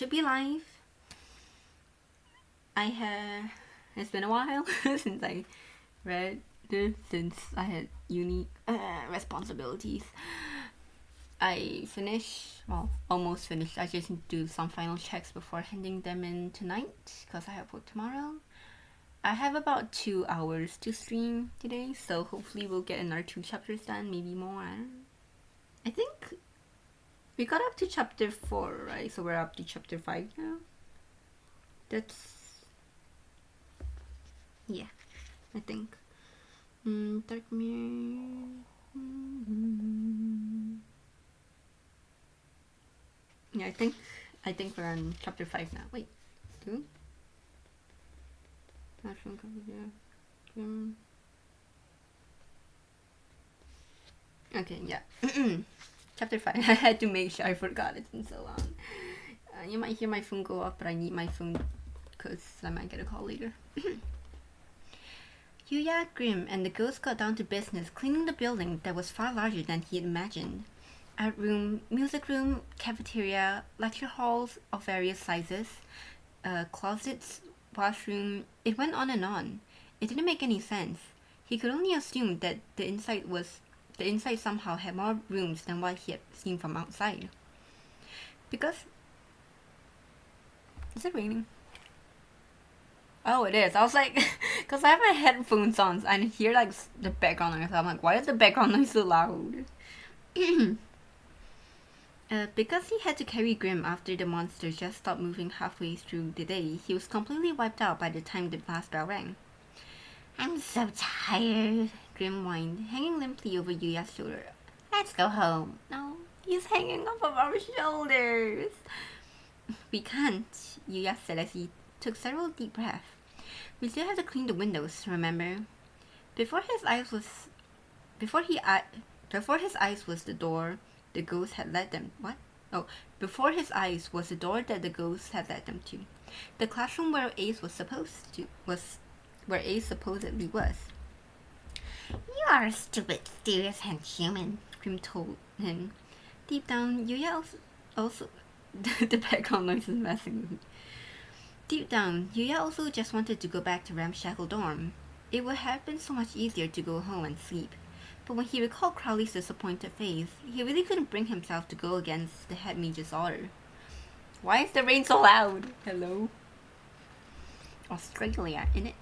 should be live. It's been a while since I read this, since I had uni responsibilities. I finished, well, almost finished. I just need to do some final checks before handing them in tonight because I have work tomorrow. I have about 2 hours to stream today, so hopefully we'll get another 2 chapters done, maybe more. I think we got up to chapter 4, right? So we're up to chapter 5 now. Yeah, I think. Dark Mirror. Yeah, I think we're on chapter 5 now. Wait, 2? Okay, yeah. Chapter 5. I had to make sure I forgot, it's been so long. You might hear my phone go off, but I need my phone because I might get a call later. Yuya, Grim, and the ghost got down to business cleaning the building that was far larger than he had imagined. Art room, music room, cafeteria, lecture halls of various sizes, closets, washroom, it went on and on. It didn't make any sense. He could only assume that the inside somehow had more rooms than what he had seen from outside. Because... Is it raining? Oh, it is. I was like, because I have my headphones on and I hear like the background noise. I'm like, why is the background noise so loud? Because he had to carry Grim after the monster just stopped moving halfway through the day, he was completely wiped out by the time the last bell rang. I'm so tired, Grim whined, hanging limply over Yuya's shoulder. Let's go home. No, he's hanging off of our shoulders. We can't, Yuya said as he took several deep breaths. We still have to clean the windows, remember? Before his eyes was the door the ghost had led them. What? Oh, before his eyes was the door that the ghost had led them to. The classroom where Ace supposedly was. You are a stupid, serious and human, Grim told him. Deep down, Yuya also the background noise is messing with me. Deep down, Yuya also just wanted to go back to Ramshackle dorm. It would have been so much easier to go home and sleep. But when he recalled Crowley's disappointed face, he really couldn't bring himself to go against the head mage's order. Why is the rain so loud? Hello? Australia, innit?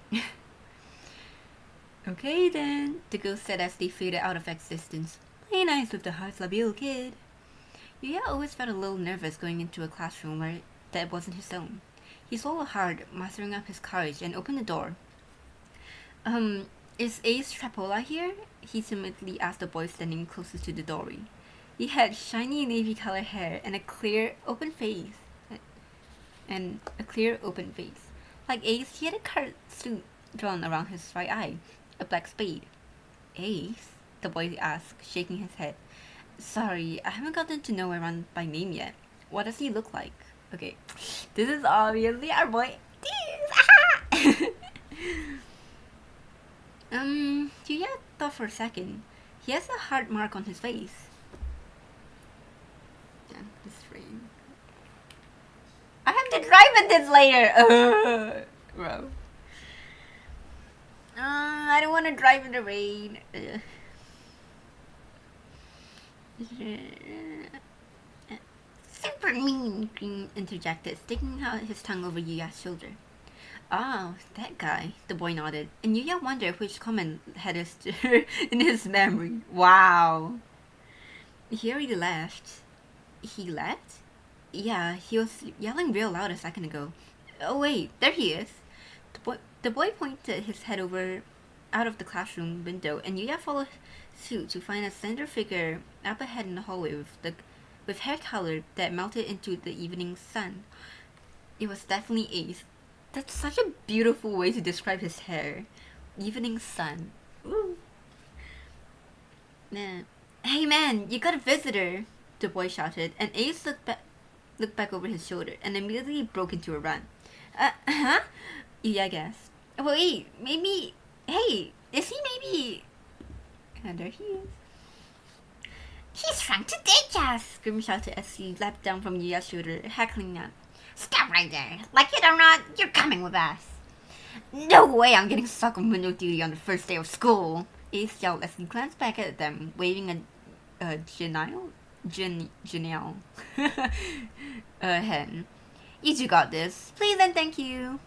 Okay then, the ghost said as they faded out of existence. Play nice with the heart-labile kid. Yuya always felt a little nervous going into a classroom where that wasn't his own. He swallowed hard, mustering up his courage, and opened the door. Is Ace Trapola here? He timidly asked the boy standing closest to the doorway. He had shiny navy-colored hair and a clear, open face. Like Ace, he had a card suit drawn around his right eye, a black spade. Ace? The boy asked, shaking his head. Sorry, I haven't gotten to know everyone by name yet. What does he look like? Okay, this is obviously our boy. Yuya thought for a second. He has a hard mark on his face. Yeah, this rain. I have to drive with this later. Bro. I don't want to drive in the rain. Super mean, Green interjected, sticking out his tongue over Yuya's shoulder. Oh, that guy, the boy nodded, and Yuya wondered which comment had a stir in his memory. Wow. He already left. He left? Yeah, he was yelling real loud a second ago. Oh wait, there he is. The boy pointed his head out of the classroom window, and Yuya followed suit to find a slender figure up ahead in the hallway with hair color that melted into the evening sun. It was definitely Ace. That's such a beautiful way to describe his hair. Evening sun. Ooh. Nah. Hey man, you got a visitor! The boy shouted, and Ace looked back over his shoulder and immediately broke into a run. Huh? Yeah, I guess. Wait, maybe... Hey, is he maybe... And there he is. He's trying to ditch us! Grim shouted as he leapt down from Yuya's shoulder, heckling out. Stop right there. Like it or not, you're coming with us. No way I'm getting stuck on window duty on the first day of school. Ace yelled as he glanced back at them, waving a genial hand. You two got this. Please and thank you.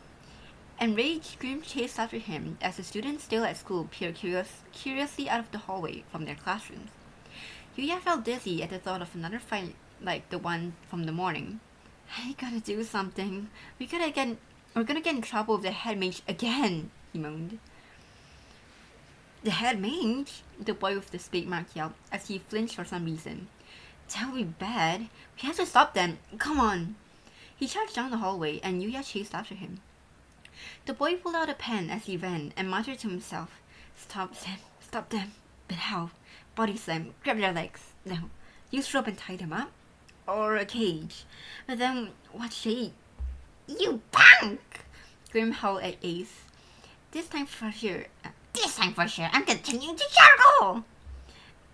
Enraged, Grim chased after him as the students still at school peered curiously out of the hallway from their classrooms. Yuya felt dizzy at the thought of another fight like the one from the morning. I gotta do something. We're gonna get in trouble with the head mage again, he moaned. The head mage? The boy with the spade mark yelled as he flinched for some reason. That would be bad. We have to stop them. Come on. He charged down the hallway and Yuya chased after him. The boy pulled out a pen as he ran and muttered to himself, Stop them. But how? Body slam, grab their legs. No. Use rope and tie them up? Or a cage. But then, what shape? You punk! Grim howled at Ace. This time for sure, I'm continuing to charcoal!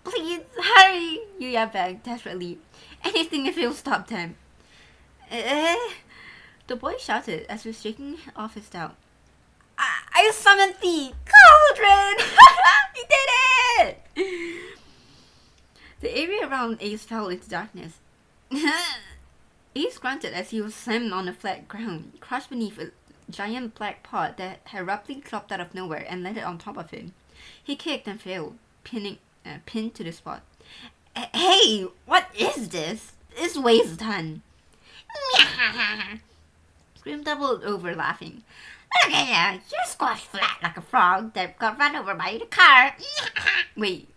Please, hurry! Yuya begged desperately. Anything if you'll stop them. The boy shouted as he was shaking off his doubt. I summoned the cauldron! He did it! The area around Ace fell into darkness. Ace grunted as he was slammed on the flat ground, crushed beneath a giant black pot that had abruptly dropped out of nowhere and landed on top of him. He kicked and failed, pinned to the spot. Hey, what is this? This weighs a ton. Scream doubled over, laughing. Look at you! You're squashed flat like a frog that got run over by the car. Wait.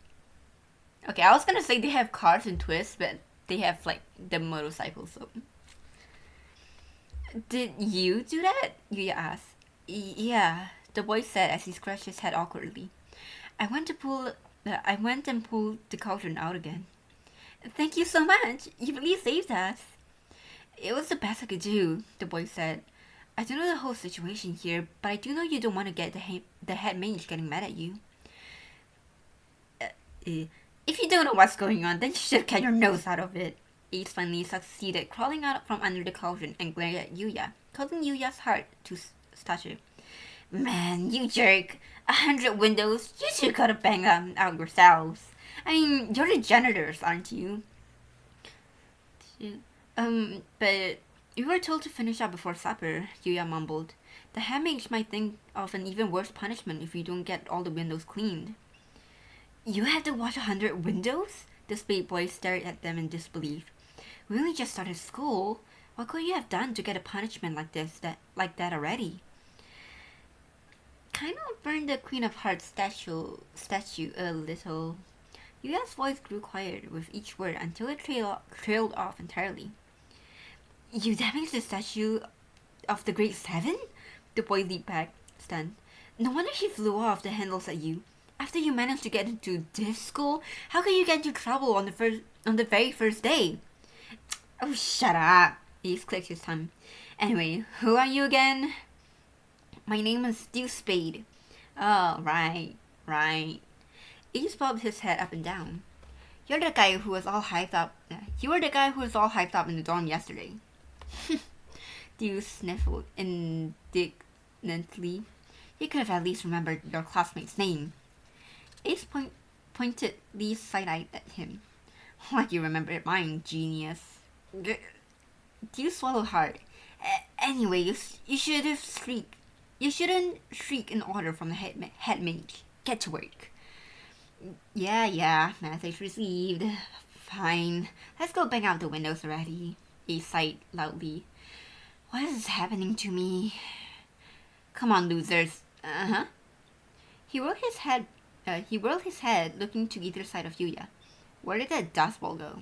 Okay, I was gonna say they have cars in Twist, but they have, like, the motorcycles, so... Did you do that? Yuya asked. Yeah, the boy said as he scratched his head awkwardly. I went and pulled the cauldron out again. Thank you so much. You really saved us. It was the best I could do, the boy said. I don't know the whole situation here, but I do know you don't want to get the head mage getting mad at you. If you don't know what's going on, then you should get your nose out of it. Ace finally succeeded, crawling out from under the cauldron and glaring at Yuya, causing Yuya's heart to stutter. Man, you jerk. 100 windows? You two gotta bang them out yourselves. I mean, you're the janitors, aren't you? But you were told to finish up before supper, Yuya mumbled. The head mage might think of an even worse punishment if you don't get all the windows cleaned. You have to wash 100 windows? The spade boy stared at them in disbelief. We only just started school. What could you have done to get a punishment like that already? Kind of burned the Queen of Hearts statue a little. Yuya's voice grew quieter with each word until it trailed off entirely. You damaged the statue of the Great Seven? The boy leaped back, stunned. No wonder he flew off the handles at you. After you managed to get into this school, how could you get into trouble on the very first day? Oh, shut up. Ace clicked his tongue. Anyway, who are you again? My name is Steve Spade. Oh, right. Ace bobbed his head up and down. You're the guy who was all hyped up. You were the guy who was all hyped up in the dorm yesterday. Steve sniffled indignantly. You could have at least remembered your classmate's name. Ace pointedly side-eyed at him. Like you remembered mine, genius. You swallowed hard. Anyway, you shouldn't shriek an order from the head mage. Get to work. Yeah, message received. Fine. Let's go bang out the windows already. Ace sighed loudly. What is happening to me? Come on, losers. He whirled his head, looking to either side of Yuya. Where did that dust ball go?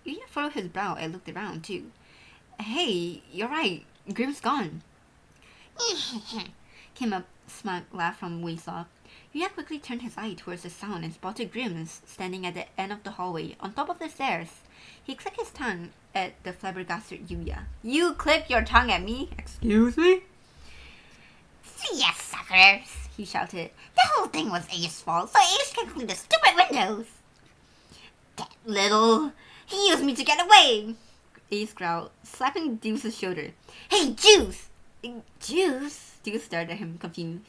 Yuya furrowed his brow and looked around, too. Hey, you're right. Grim's gone. Came a smug laugh from waist off. Yuya quickly turned his eye towards the sound and spotted Grim standing at the end of the hallway, on top of the stairs. He clicked his tongue at the flabbergasted Yuya. You click your tongue at me? Excuse me? See ya, suckers! He shouted. The whole thing was Ace's fault, so Ace can clean the stupid windows. That little... He used me to get away! Ace growled, slapping Deuce's shoulder. Hey, Juice! Juice? Deuce stared at him, confused.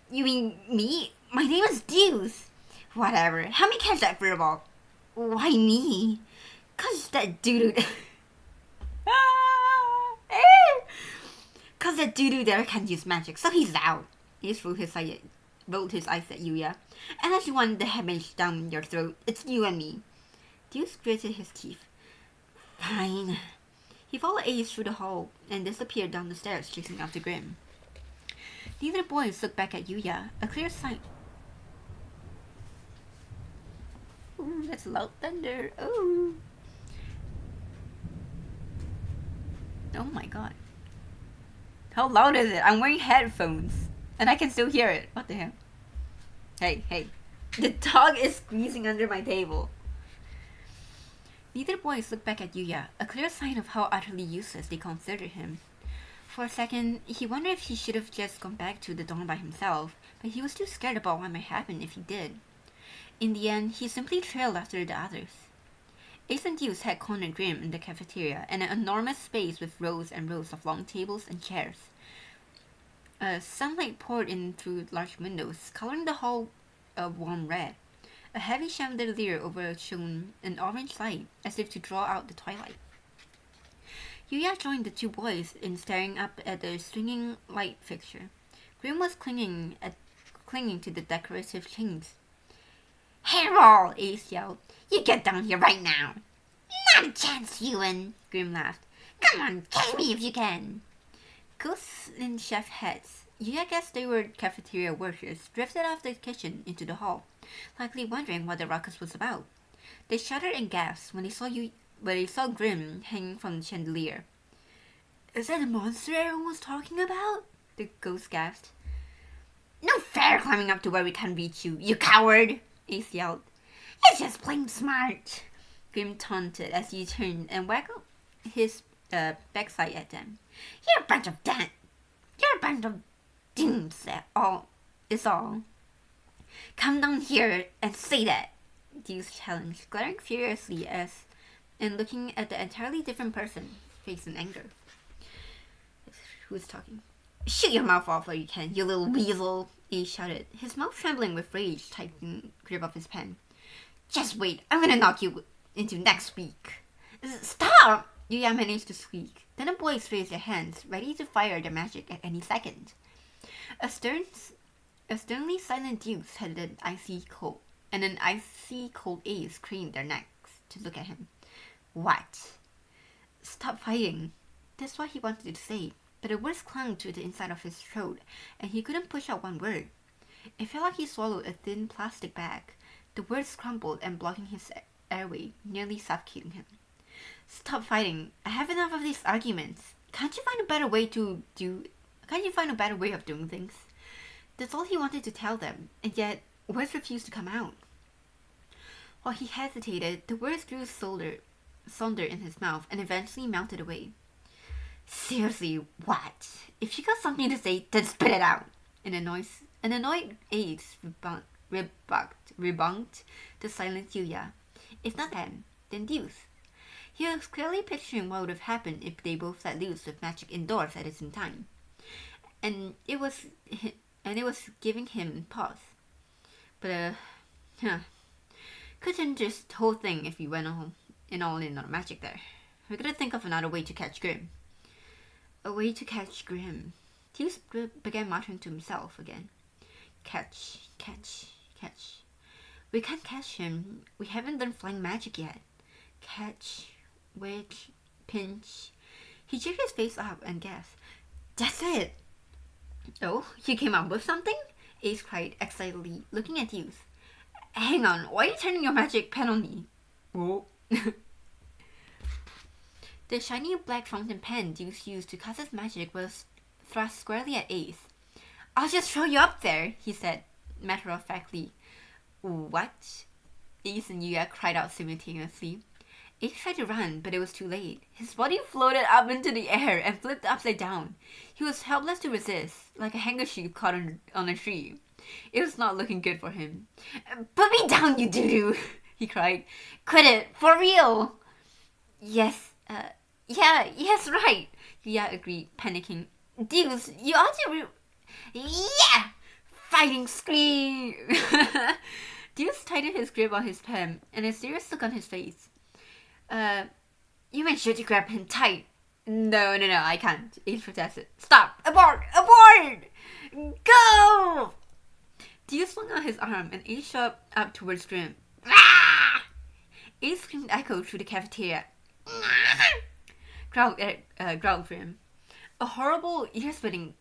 You mean me? My name is Deuce. Whatever. Help me catch that furball. Why me? 'Cause that doo-doo... Cause that doo-doo there can't use magic, so he's out. Ace rolled his eyes at Yuya. Unless you want the headmage down your throat, it's you and me. Deuce gritted his teeth. Fine. He followed Ace through the hall and disappeared down the stairs, chasing after Grim. Neither boys looked back at Yuya, a clear sign. Ooh, that's loud thunder. Ooh. Oh my god. How loud is it? I'm wearing headphones. And I can still hear it. What the hell? Hey, hey. The dog is squeezing under my table. Neither boys looked back at Yuya, a clear sign of how utterly useless they considered him. For a second, he wondered if he should have just gone back to the dorm by himself, but he was too scared about what might happen if he did. In the end, he simply trailed after the others. Ace and Deuce had cornered Grim in the cafeteria, and an enormous space with rows and rows of long tables and chairs. Sunlight poured in through large windows, coloring the hall a warm red. A heavy chandelier overshone an orange light, as if to draw out the twilight. Yuya joined the two boys in staring up at the swinging light fixture. Grim was clinging to the decorative chains. Hairball! Ace yelled. You get down here right now! Not a chance, Ewan! Grim laughed. Come on, catch me if you can! Ghosts in chef hats, Yuya guessed they were cafeteria workers, drifted out of the kitchen into the hall, likely wondering what the ruckus was about. They shuddered and gasped when they saw Grim hanging from the chandelier. Is that the monster everyone was talking about? The ghost gasped. No fair climbing up to where we can reach you, you coward! Ace yelled. It's just plain smart! Grim taunted as he turned and waggled his backside at them. You're a bunch of dooms, is all. Come down here and say that, Deuce challenged, glaring furiously and looking at the entirely different person, face in anger. Who's talking? Shoot your mouth off while you can, you little weasel, Ace shouted, his mouth trembling with rage, tightening grip of his pen. Just wait, I'm gonna knock you into next week. Stop! Yuya managed to squeak. Then the boys raised their hands, ready to fire their magic at any second. A sternly silent Deuce had an icy cold Ace craned their necks to look at him. What? Stop fighting. That's what he wanted to say, but the words clung to the inside of his throat, and he couldn't push out one word. It felt like he swallowed a thin plastic bag. The words crumbled and blocking his airway, nearly suffocating him. Stop fighting. I have enough of these arguments. Can't you find a better way of doing things? That's all he wanted to tell them, and yet words refused to come out. While he hesitated, the words grew sonder in his mouth and eventually melted away. Seriously, what? If you got something to say, then spit it out! An annoyed Ace rebunked the silent Yuya. If not them, then Deuce. He was clearly picturing what would have happened if they both let loose with magic indoors at the same time. And it was giving him pause. But, couldn't just whole thing if we went all in on magic there. We gotta think of another way to catch Grim. A way to catch Grim. Deuce began muttering to himself again. Catch. We can't catch him. We haven't done flying magic yet. Catch, wedge, pinch. He jerked his face up and gasped. That's it! Oh, you came up with something? Ace cried excitedly, looking at Deuce. Hang on, why are you turning your magic pen on me? Oh. The shiny black fountain pen Deuce used to cast his magic was thrust squarely at Ace. I'll just throw you up there, he said, matter-of-factly. What? Ace and Yuya cried out simultaneously. Ace tried to run, but it was too late. His body floated up into the air and flipped upside down. He was helpless to resist, like a handkerchief caught on a tree. It was not looking good for him. Put me down, you doo-doo, he cried. Quit it, for real! Yes, Yeah, yes, right. Yuya agreed, panicking. Deuce, you ought to yeah! Fighting scream! Deuce tightened his grip on his pen, and a serious look on his face. You made sure to grab him tight. No, I can't. Ace protested. Stop! Abort! Abort! Go! Deuce swung out his arm, and Ace shot up towards Grim. Ah! Ace screamed echo through the cafeteria. Growled Grim. A horrible, ear-splitting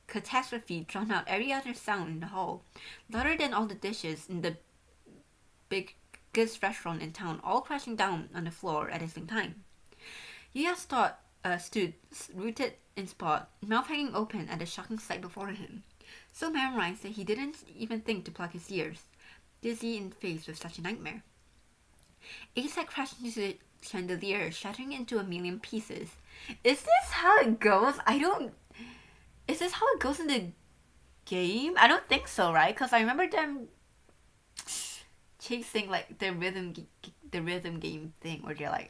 catastrophe drowned out every other sound in the hall, louder than all the dishes in the biggest restaurant in town, all crashing down on the floor at the same time. Yuya stood rooted in spot, mouth hanging open at the shocking sight before him, so memorized that he didn't even think to plug his ears, dizzy in the face with such a nightmare. Ace had crashed into the chandelier, shattering into a million pieces. Is this how it goes? Is this how it goes in the game? I don't think so, right? Because I remember them chasing like the rhythm game thing, where they're like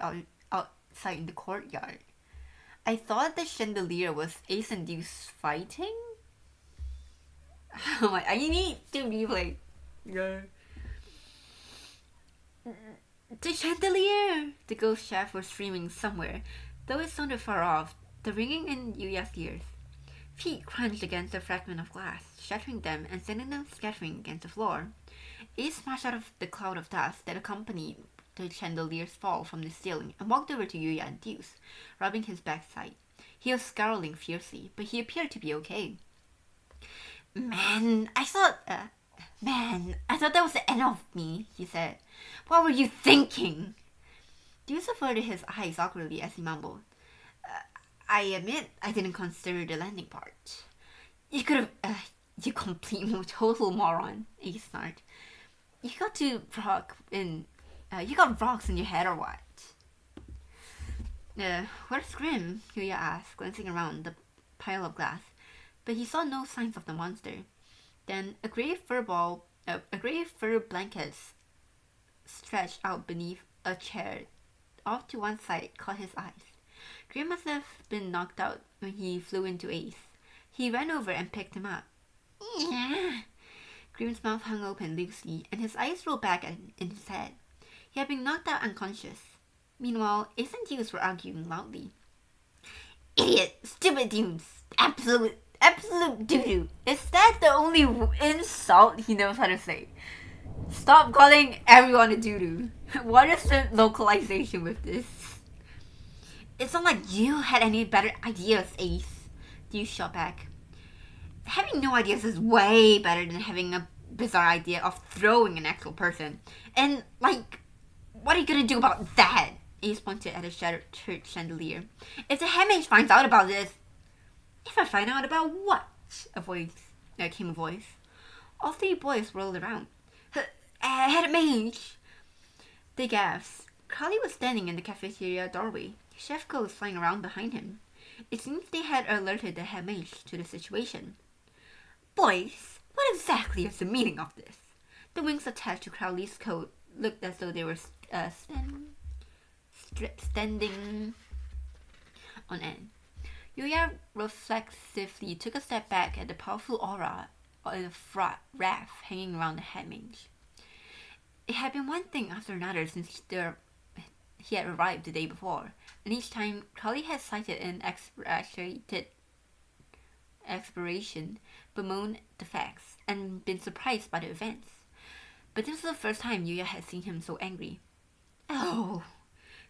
outside in the courtyard. I thought the chandelier was Ace and Deuce fighting. Oh my! I need to replay. Yeah. The chandelier! The ghost chef was screaming somewhere, though it sounded far off, the ringing in Yuya's ears. Feet crunched against a fragment of glass, shattering them and sending them scattering against the floor. Ace smashed out of the cloud of dust that accompanied the chandelier's fall from the ceiling and walked over to Yuya and Deuce, rubbing his backside. He was scowling fiercely, but he appeared to be okay. Man, I thought that was the end of me, he said. What were you thinking? Deuce averted his eyes awkwardly as he mumbled. I admit I didn't consider the landing part. You could have, you complete total moron, Ace snarled. You got rocks in your head or what? Where's Grim? Yuya asked, glancing around the pile of glass, but he saw no signs of the monster. Then a gray fur blanket stretched out beneath a chair off to one side caught his eyes. Grim must have been knocked out when he flew into Ace. He ran over and picked him up. Yeah. Grim's mouth hung open loosely, and his eyes rolled back in his head. He had been knocked out unconscious. Meanwhile, Ace and Deuce were arguing loudly. Idiot! Stupid Deuce! Absolute doo-doo! Is that the only insult he knows how to say? Stop calling everyone a doo-doo. What is the localization with this? It's not like you had any better ideas, Ace. Deuce shot back. Having no ideas is way better than having a bizarre idea of throwing an actual person. And, like, what are you gonna do about that? Ace pointed at a shattered church chandelier. If the head mage finds out about this... If I find out about what? Came a voice. All three boys whirled around. Head mage! They gasped. Crowley was standing in the cafeteria doorway, chef ghosts flying around behind him. It seems they had alerted the head mage to the situation. Boys, what exactly is the meaning of this? The wings attached to Crowley's coat looked as though they were standing on end. Yuya reflexively took a step back at the powerful aura of wrath hanging around the head mage. It had been one thing after another since he had arrived the day before, and each time Crowley had cited an expiration, bemoaned the facts, and been surprised by the events. But this was the first time Yuya had seen him so angry. Oh!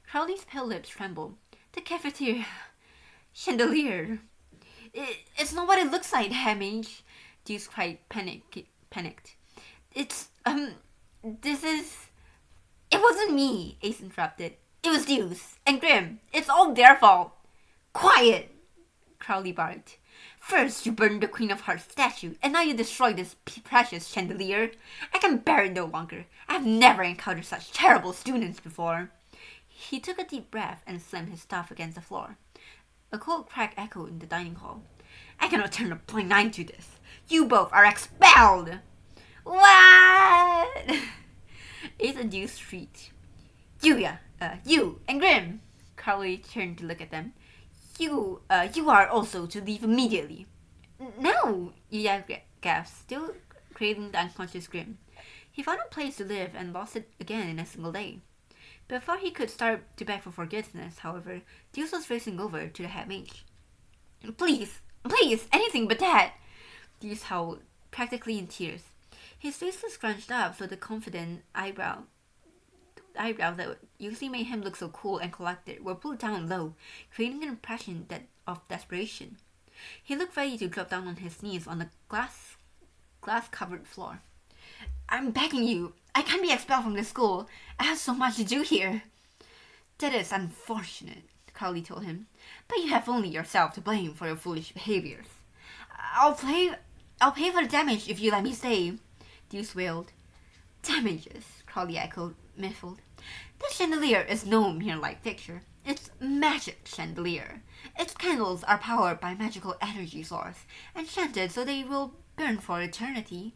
Crowley's pale lips trembled. The cafeteria chandelier. It's not what it looks like, head mage. Deuce cried, panicked. It wasn't me, Ace interrupted. It was Deuce and Grim. It's all their fault. Quiet, Crowley barked. First you burned the Queen of Hearts statue, and now you destroyed this precious chandelier. I can bear it no longer. I've never encountered such terrible students before. He took a deep breath and slammed his staff against the floor. A cold crack echoed in the dining hall. I cannot turn a blind eye to this. You both are expelled! What? Ace and Deuce shrieked. Yuya, you and Grim, Carly turned to look at them. You are also to leave immediately. No, Yuya gasped, still craving the unconscious grin. He found a place to live and lost it again in a single day. Before he could start to beg for forgiveness, however, Deuce was racing over to the head mage. Please, anything but that! Deuce howled, practically in tears. His face was scrunched up so the confident eyebrows that usually made him look so cool and collected were pulled down low, creating an impression of desperation. He looked ready to drop down on his knees on the glass-covered floor. I'm begging you, I can't be expelled from this school. I have so much to do here. That is unfortunate, Carly told him, but you have only yourself to blame for your foolish behaviors. I'll pay for the damage if you let me stay, Deuce wailed. Damages, Carly echoed, miffled. The chandelier is no mere light fixture. It's magic chandelier. Its candles are powered by magical energy source, enchanted so they will burn for eternity.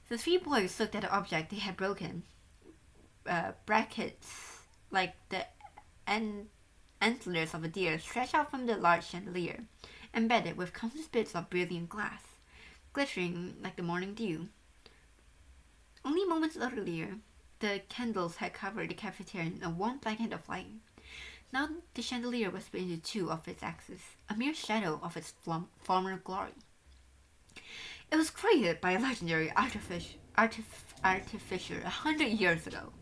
The three boys looked at the object they had broken. Brackets like the antlers of a deer stretched out from the large chandelier, embedded with countless bits of brilliant glass, glittering like the morning dew. Only moments earlier, the candles had covered the cafeteria in a warm blanket of light. Now the chandelier was split into two of its axes, a mere shadow of its former glory. It was created by a legendary artificer 100 years ago,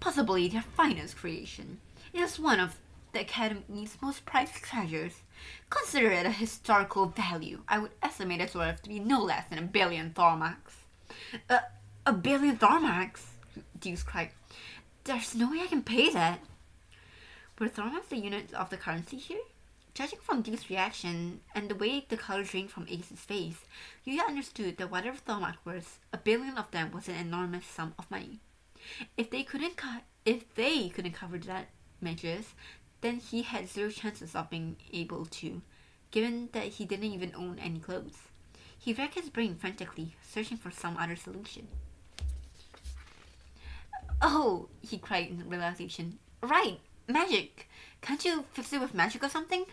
possibly their finest creation. It is one of the Academy's most prized treasures. Consider it a historical value. I would estimate its worth to be no less than 1 billion Thormax. 1 billion Thormax? Deuce cried. There's no way I can pay that. Were Thormax the unit of the currency here? Judging from Deuce's reaction and the way the color drained from Ace's face, Yuya understood that whatever Thormax was, 1 billion of them was an enormous sum of money. If they couldn't cover that measures, then he had zero chances of being able to, given that he didn't even own any clothes. He racked his brain frantically, searching for some other solution. Oh, he cried in realization. Right, magic. Can't you fix it with magic or something?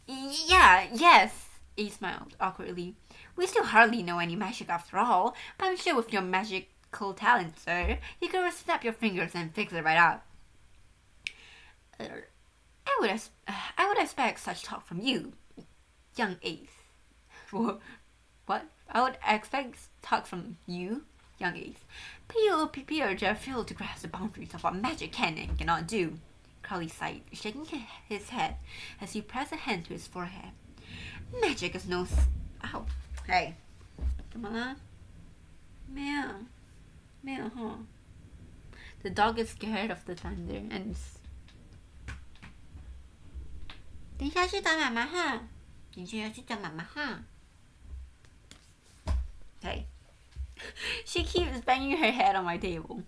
Yes, Ace smiled awkwardly. We still hardly know any magic after all, but I'm sure with your magical talent, sir, you could snap your fingers and fix it right out. I would expect such talk from you, young Ace. What? I would expect talk from you, young Ace. But you appear to have failed to grasp the boundaries of what magic can and cannot do. Carly sighed, shaking his head as he pressed a hand to his forehead. Magic is no... Ow. Hey. 怎么了？没有哈。The dog is scared of the thunder and... 等一下去找妈妈哈。等一下要去找妈妈哈。Hey. She keeps banging her head on my table.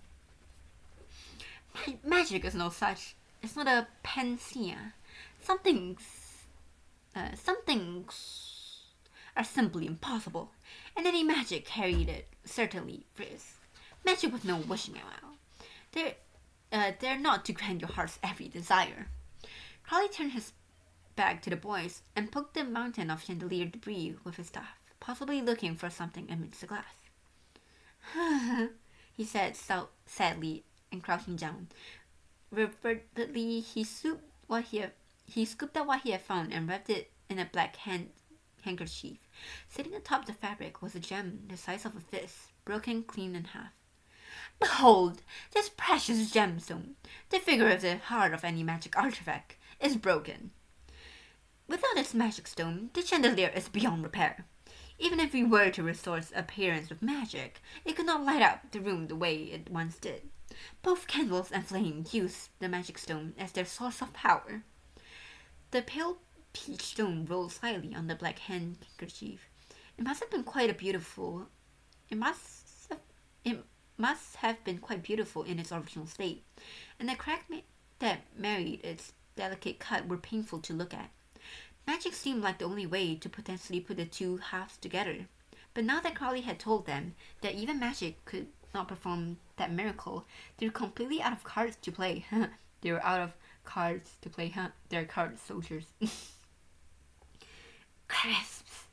Magic is no such. It's not a panacea. Some things are simply impossible, and any magic carried it certainly is. Magic with no wishing well. They're not to grant your heart's every desire. Carly turned his back to the boys and poked the mountain of chandelier debris with his staff, possibly looking for something amidst the glass. He said sadly and crouching down. Reverently, he scooped up what he had found and wrapped it in a black handkerchief. Sitting atop the fabric was a gem the size of a fist, broken clean in half. Behold, this precious gemstone, the figurative heart of any magic artifact, is broken. Without this magic stone, the chandelier is beyond repair. Even if we were to restore its appearance with magic, it could not light up the room the way it once did. Both candles and flame use the magic stone as their source of power. The pale peach stone rolled slightly on the black handkerchief. It must have been quite beautiful in its original state, and the crack that married its delicate cut were painful to look at. Magic seemed like the only way to potentially put the two halves together. But now that Carly had told them that even magic could not perform that miracle, they were completely out of cards to play. They were out of cards to play their card soldiers. Crisps!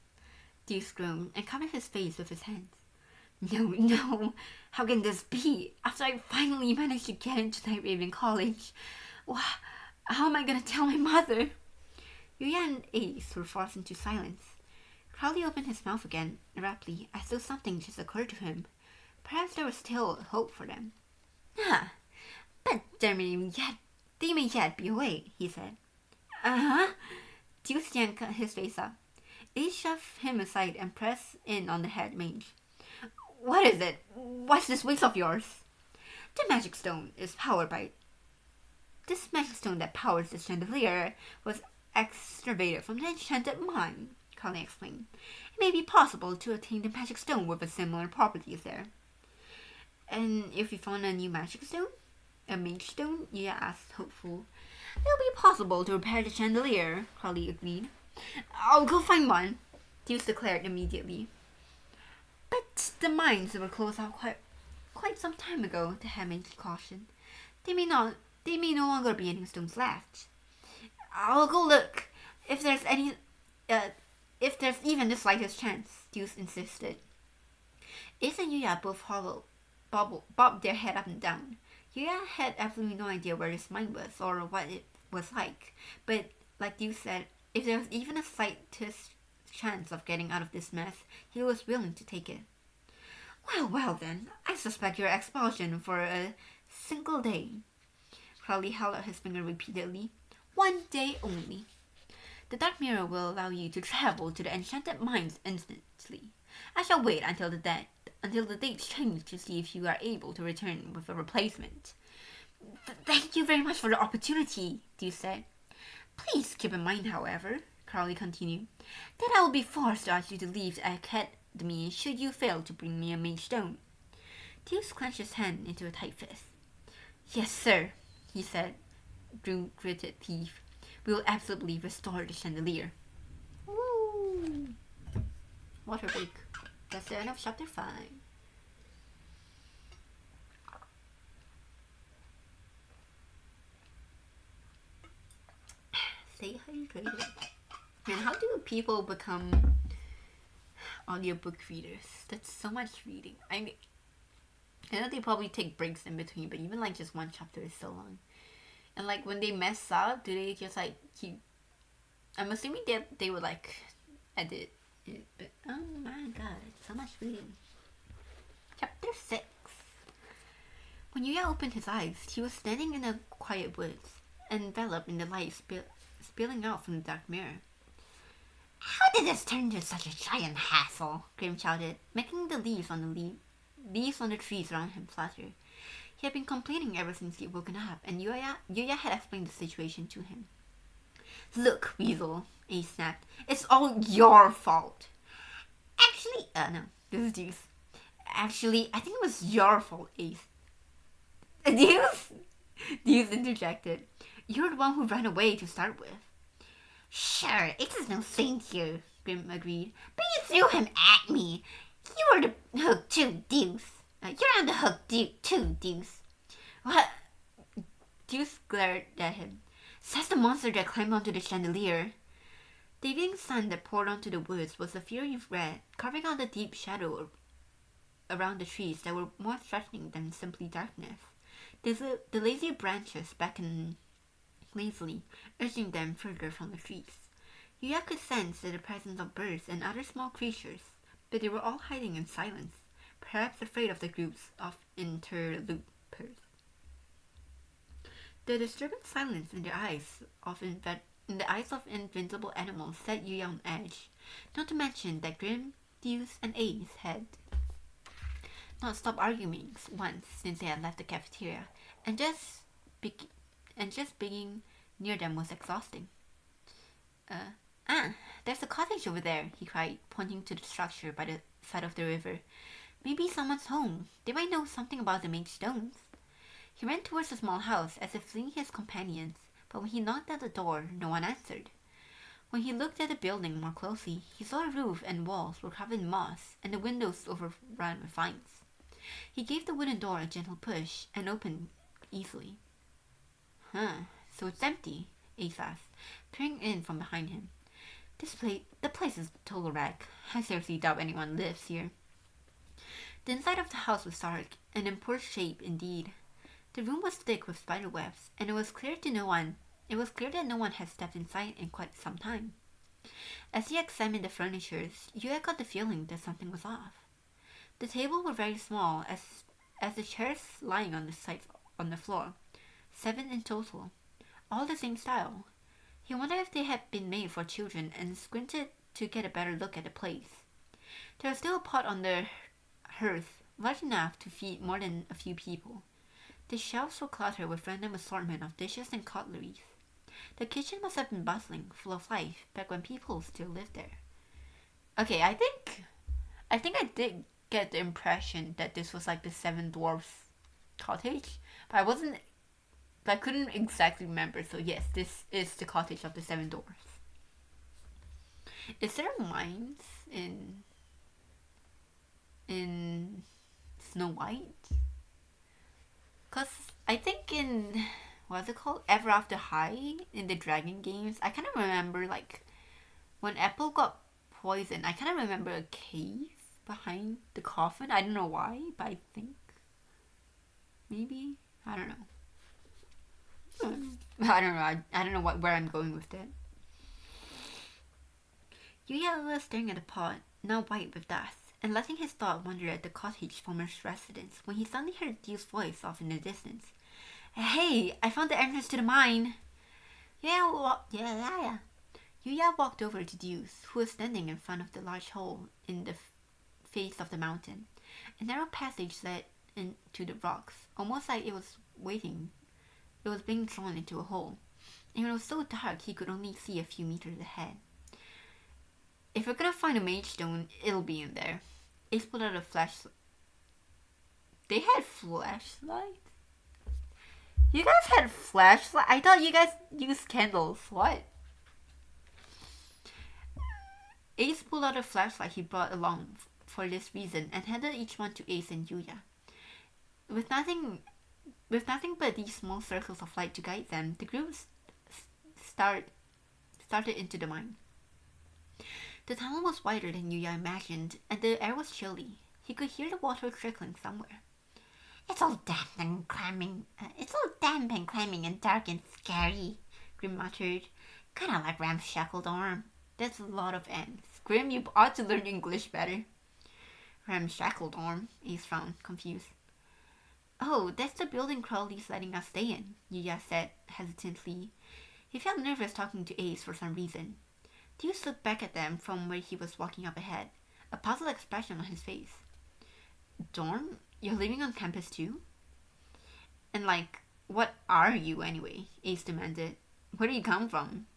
Deuce groaned and covered his face with his hands. No, how can this be? After I finally managed to get into Night Raven College, how am I gonna tell my mother? Yuya and Ace were forced into silence. Crowley opened his mouth again, abruptly, as though something just occurred to him. Perhaps there was still hope for them. But they may yet be away, he said. Deuce yanked his face up. Ace shoved him aside and pressed in on the head mage. What is it? What's this waste of yours? The magic stone is powered by... This magic stone that powers the chandelier was extravated from the enchanted mine, Crowley explained. It may be possible to attain the magic stone with similar properties there. And if we found a new magic stone? A mage stone? Yuya asked, hopeful. It'll be possible to repair the chandelier, Crowley agreed. I'll go find one, Deuce declared immediately. But the mines were closed out quite some time ago, the head mage cautioned. They may no longer be any stones left. I'll go look. If there's even the slightest chance, Deuce insisted. Ace and Yuya both bobbed their head up and down. Yuya had absolutely no idea where this mine was or what it was like, but like Deuce said, if there was even a slightest chance of getting out of this mess, he was willing to take it. Well then, I suspect your expulsion for a single day. Crowley held out his finger repeatedly. 1 day only. The Dark Mirror will allow you to travel to the enchanted mines instantly. I shall wait until the dates change to see if you are able to return with a replacement. Thank you very much for the opportunity, Deuce said. Please keep in mind, however, Crowley continued, that I will be forced to ask you to leave the academy should you fail to bring me a mage stone. Deuce clenched his hand into a tight fist. Yes, sir, he said, through gritted teeth. We will absolutely restore the chandelier. Woo! Water break. That's the end of chapter 5. Stay hydrated. And how do people become audiobook readers? That's so much reading. I know they probably take breaks in between, but even like just one chapter is so long. And like when they mess up, do they just like keep... I'm assuming that they would like edit it, but oh my god, so much reading. Chapter 6. When Yuya opened his eyes, he was standing in a quiet woods, enveloped in the light spilling out from the dark mirror. How did this turn into such a giant hassle? Grim shouted, making the leaves on the trees around him flutter. He had been complaining ever since he'd woken up, and Yuya had explained the situation to him. Look, Weasel, Ace snapped. It's all your fault. Actually, no, this is Deuce. Actually, I think it was your fault, Ace. Deuce? Deuce interjected. You're the one who ran away to start with. Sure, Ace is no saint here, Grim agreed. But you threw him at me. You were the hook too, Deuce. You're on the hook too, Deuce. What? Deuce glared at him. Says the monster that climbed onto the chandelier. The evening sun that poured onto the woods was a fury of red, carving out the deep shadow around the trees that were more threatening than simply darkness. The lazy branches beckoned lazily, urging them further from the trees. Yuya could sense the presence of birds and other small creatures, but they were all hiding in silence, perhaps afraid of the groups of interlopers. The disturbing silence in the eyes of invincible animals set Yuya on edge, not to mention that Grim, Deuce, and Ace had not stopped arguing once since they had left the cafeteria, and just being near them was exhausting. There's a cottage over there, he cried, pointing to the structure by the side of the river. Maybe someone's home. They might know something about the mage stones. He ran towards the small house as if fleeing his companions, but when he knocked at the door, no one answered. When he looked at the building more closely, he saw the roof and walls were covered in moss, and the windows overrun with vines. He gave the wooden door a gentle push and opened easily. So it's empty, Ace asked, peering in from behind him. The place is a total wreck. I seriously doubt anyone lives here. The inside of the house was dark, and in poor shape indeed. The room was thick with spider webs, and it was clear that no one had stepped inside in quite some time. As he examined the furniture, Yuya got the feeling that something was off. The tables were very small, as the chairs lying on the floor, 7 in total, all the same style. He wondered if they had been made for children and squinted to get a better look at the place. There was still a pot on the hearth, large enough to feed more than a few people. The shelves were cluttered with random assortment of dishes and cutleries. The kitchen must have been bustling, full of life, back when people still lived there. Okay, I think I did get the impression that this was like the Seven Dwarfs cottage, but I couldn't exactly remember. So yes, this is the cottage of the Seven Dwarfs. Is there mines in Snow White? Cause I think in what's it called, Ever After High, in the Dragon games, I kind of remember like when Apple got poisoned. I kind of remember a cave behind the coffin. I don't know why, but I think maybe, I don't know. I don't know. I don't know where I'm going with that. Yuya was staring at the pot, now white with dust, and letting his thought wander at the cottage former's residence when he suddenly heard Dio's voice off in the distance. Hey, I found the entrance to the mine. Yuya walked over to Deuce, who was standing in front of the large hole in the face of the mountain. A narrow passage led into the rocks, almost like it was being drawn into a hole, and it was so dark he could only see a few meters ahead. If we're gonna find a mage stone, it'll be in there. Ace pulled out a flashlight. They had flashlights? You guys had flashlights? I thought you guys used candles. What? Ace pulled out a flashlight he brought along for this reason and handed each one to Ace and Yuya. With nothing but these small circles of light to guide them, the group started into the mine. The tunnel was wider than Yuya imagined, and the air was chilly. He could hear the water trickling somewhere. It's all damp and climbing and dark and scary, Grim muttered. Kinda like ramshackle dorm. That's a lot of N's. Grim, you ought to learn English better. Ramshackle dorm, Ace frowned, confused. Oh, that's the building Crowley's letting us stay in, Yuya said hesitantly. He felt nervous talking to Ace for some reason. Deuce looked back at them from where he was walking up ahead, a puzzled expression on his face. Dorm? You're living on campus too? And like, what are you anyway? Ace demanded. Where do you come from?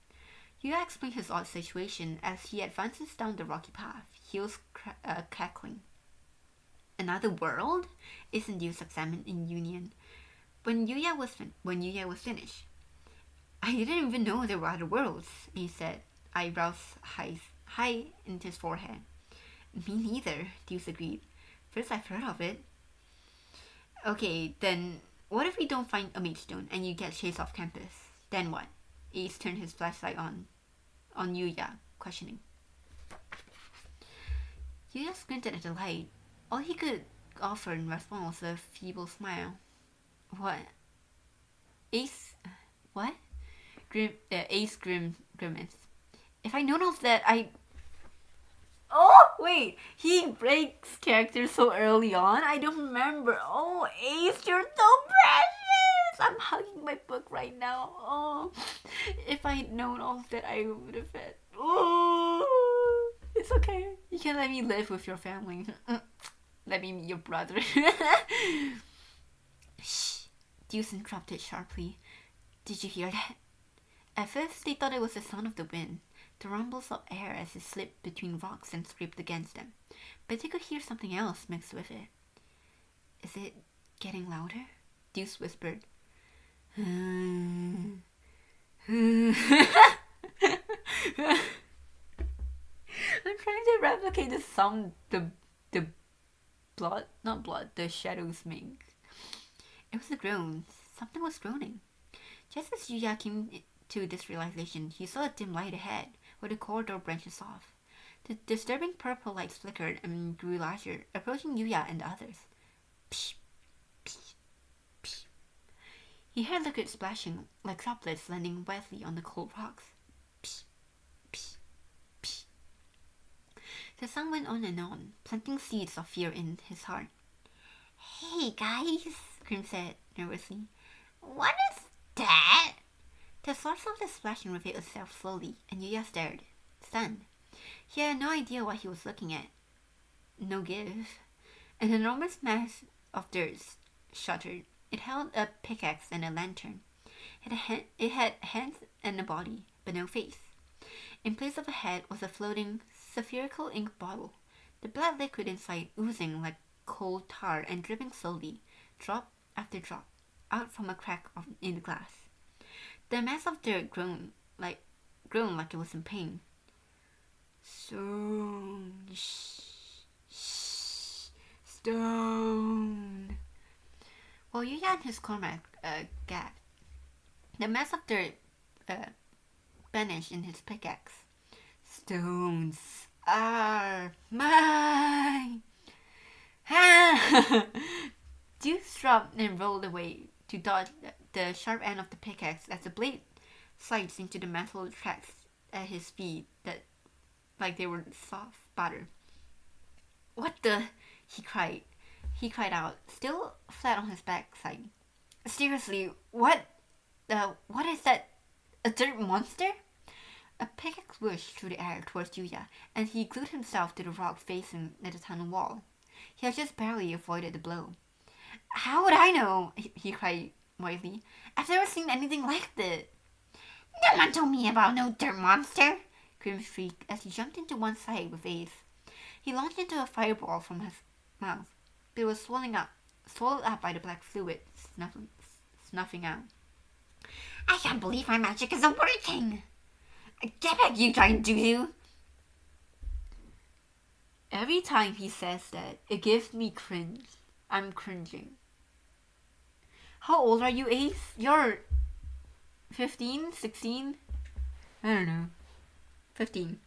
Yuya explained his odd situation as he advances down the rocky path, heels cackling. Another world? Ace and Deuce examined in union. When Yuya was finished. I didn't even know there were other worlds, he said, eyebrows high into his forehead. Me neither, Deuce agreed. First I've heard of it. Okay, then what if we don't find a mage stone and you get chased off campus? Then what? Ace turned his flashlight on Yuya, questioning. Yuya squinted at the light. All he could offer in response was a feeble smile. What? Ace? What? Ace grimaced. If I'd known of that, Oh, wait! He breaks character so early on? I don't remember. Oh, Ace, you're so precious! I'm hugging my book right now. Oh, if I'd known all of that, I would have said, oh, it's okay. You can let me live with your family. Let me meet your brother. Shh, Deuce interrupted sharply. Did you hear that? At first, they thought it was the sound of the wind, the rumbles of air as it slipped between rocks and scraped against them, but they could hear something else mixed with it. Is it getting louder? Deuce whispered. I'm trying to replicate the sound the shadows make. It was a groan. Something was groaning. Just as Yuya came to this realization, he saw a dim light ahead, where the corridor branches off. The disturbing purple lights flickered and grew larger, approaching Yuya and the others. Psh, psh, psh. He heard liquid splashing like droplets landing wetly on the cold rocks. Psh, psh, psh. The sound went on and on, planting seeds of fear in his heart. Hey guys, Grim said nervously. What is that? The source of the splashing revealed itself slowly, and Yuya stared, stunned. He had no idea what he was looking at. No give. An enormous mass of dirt shuddered. It held a pickaxe and a lantern. It had hands and a body, but no face. In place of a head was a floating, spherical ink bottle, the black liquid inside oozing like cold tar and dripping slowly, drop after drop, out from a crack in the glass. The mass of dirt groaned like it was in pain. Stone, stone. While Yuya and his comrade gasped, the mass of dirt vanished in his pickaxe. Stones are mine. Deuce dropped and rolled away to dodge the sharp end of the pickaxe as the blade slides into the metal tracks at his feet that like they were soft butter. What the? He cried. He cried out, still flat on his backside. Seriously, what is that? A dirt monster? A pickaxe whooshed through the air towards Yuya, and he glued himself to the rock facing the tunnel wall. He had just barely avoided the blow. How would I know? He cried wildly. I've never seen anything like this. No one told me about no dirt monster, Grim shrieked as he jumped into one side with Ace. He launched into a fireball from his mouth, but it was swallowed up by the black fluid, snuffing out. I can't believe my magic isn't working! Get back, you giant doo-doo! Every time he says that, it gives me cringe. I'm cringing. How old are you, Ace? You're 15? 16? I don't know. 15.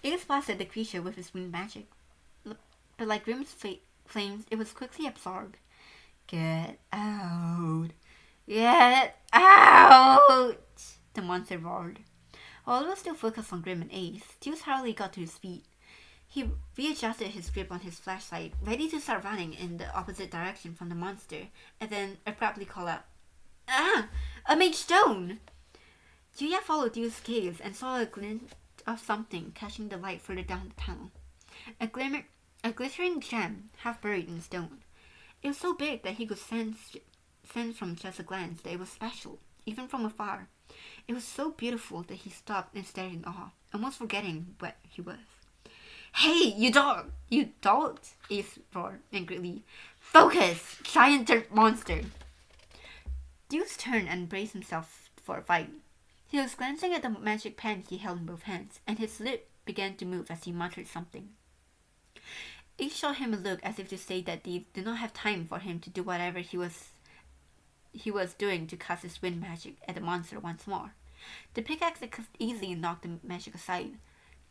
Ace blasted the creature with his wind magic, but like Grim's flames, it was quickly absorbed. Get out! Get out! The monster roared. While it was still focused on Grim and Ace, Deuce hardly got to his feet. He readjusted his grip on his flashlight, ready to start running in the opposite direction from the monster, and then abruptly called out, Ah! A mage stone! Yuya followed Deuce's gaze and saw a glint of something catching the light further down the tunnel. A glittering gem, half buried in stone. It was so big that he could sense from just a glance that it was special, even from afar. It was so beautiful that he stopped and stared in awe, almost forgetting what he was. Hey, you dog! You dolt! Ace roared angrily. Focus! Giant dirt monster! Deuce turned and braced himself for a fight. He was glancing at the magic pen he held in both hands, and his lip began to move as he muttered something. Ace shot him a look as if to say that they did not have time for him to do whatever he was doing to cast his wind magic at the monster once more. The pickaxe could easily knock the magic aside,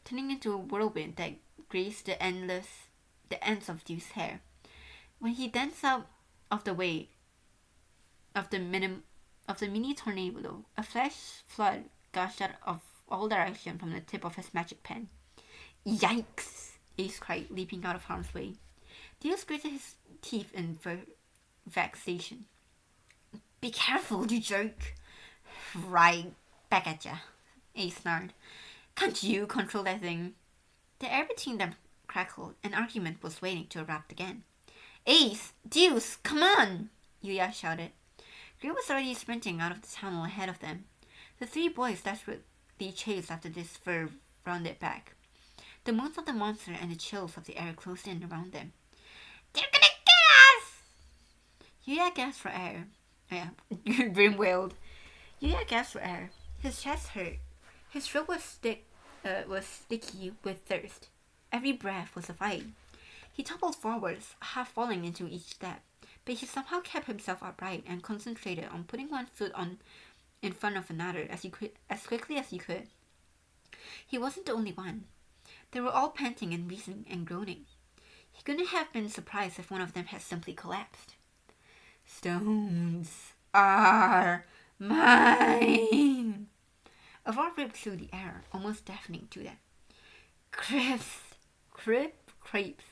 turning into a whirlwind that grazed the ends of Deuce's hair. When he danced out of the way of the mini tornado, a flash flood gushed out of all directions from the tip of his magic pen. Yikes! Ace cried, leaping out of harm's way. Deuce gritted his teeth in vexation. Be careful, you jerk! Right back at ya, Ace snarled. Can't you control that thing? The air between them crackled. An argument was waiting to erupt again. Ace! Deuce! Come on! Yuya shouted. Grim was already sprinting out of the tunnel ahead of them. The three boys desperately chased after this fur-rounded back. The moans of the monster and the chills of the air closed in around them. They're gonna get us! Yuya gasped for air. Grim wailed. Yuya gasped for air. His chest hurt. His throat was sticky with thirst. Every breath was a fight. He toppled forwards, half falling into each step, but he somehow kept himself upright and concentrated on putting one foot on in front of another as quickly as he could. He wasn't the only one. They were all panting and wheezing and groaning. He couldn't have been surprised if one of them had simply collapsed. "Stones are mine!" A roar ripped through the air, almost deafening to them. "Crips, crips.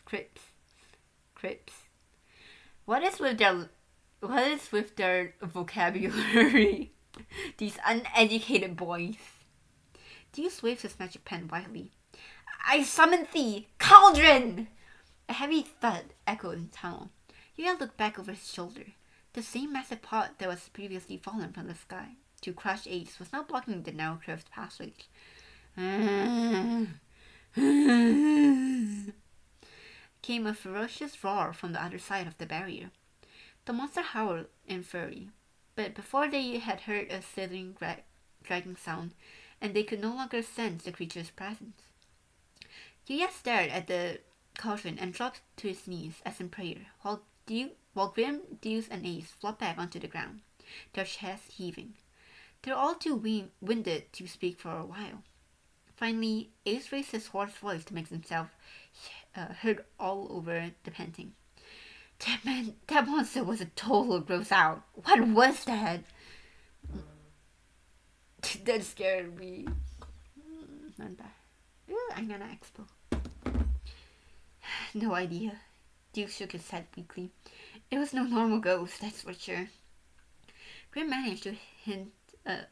What is with their vocabulary? These uneducated boys." Deuce waved his magic pen wildly. "I summon thee, cauldron!" A heavy thud echoed in the tunnel. Yuya looked back over his shoulder. The same massive pot that was previously fallen from the sky to crush Ace was now blocking the narrow curved passage. Came a ferocious roar from the other side of the barrier. The monster howled in fury, but before they had heard a slithering, dragging sound, and they could no longer sense the creature's presence. Yuya stared at the cauldron and dropped to his knees as in prayer, while Grim, Deuce, and Ace flopped back onto the ground, their chests heaving. They were all too winded to speak for a while. Finally, Ace raised his hoarse voice to make himself heard all over the panting. That monster was a total gross out. What was that?" "That scared me." I'm gonna expo. "No idea." Duke shook his head weakly. "It was no normal ghost, that's for sure." Grim managed to hint a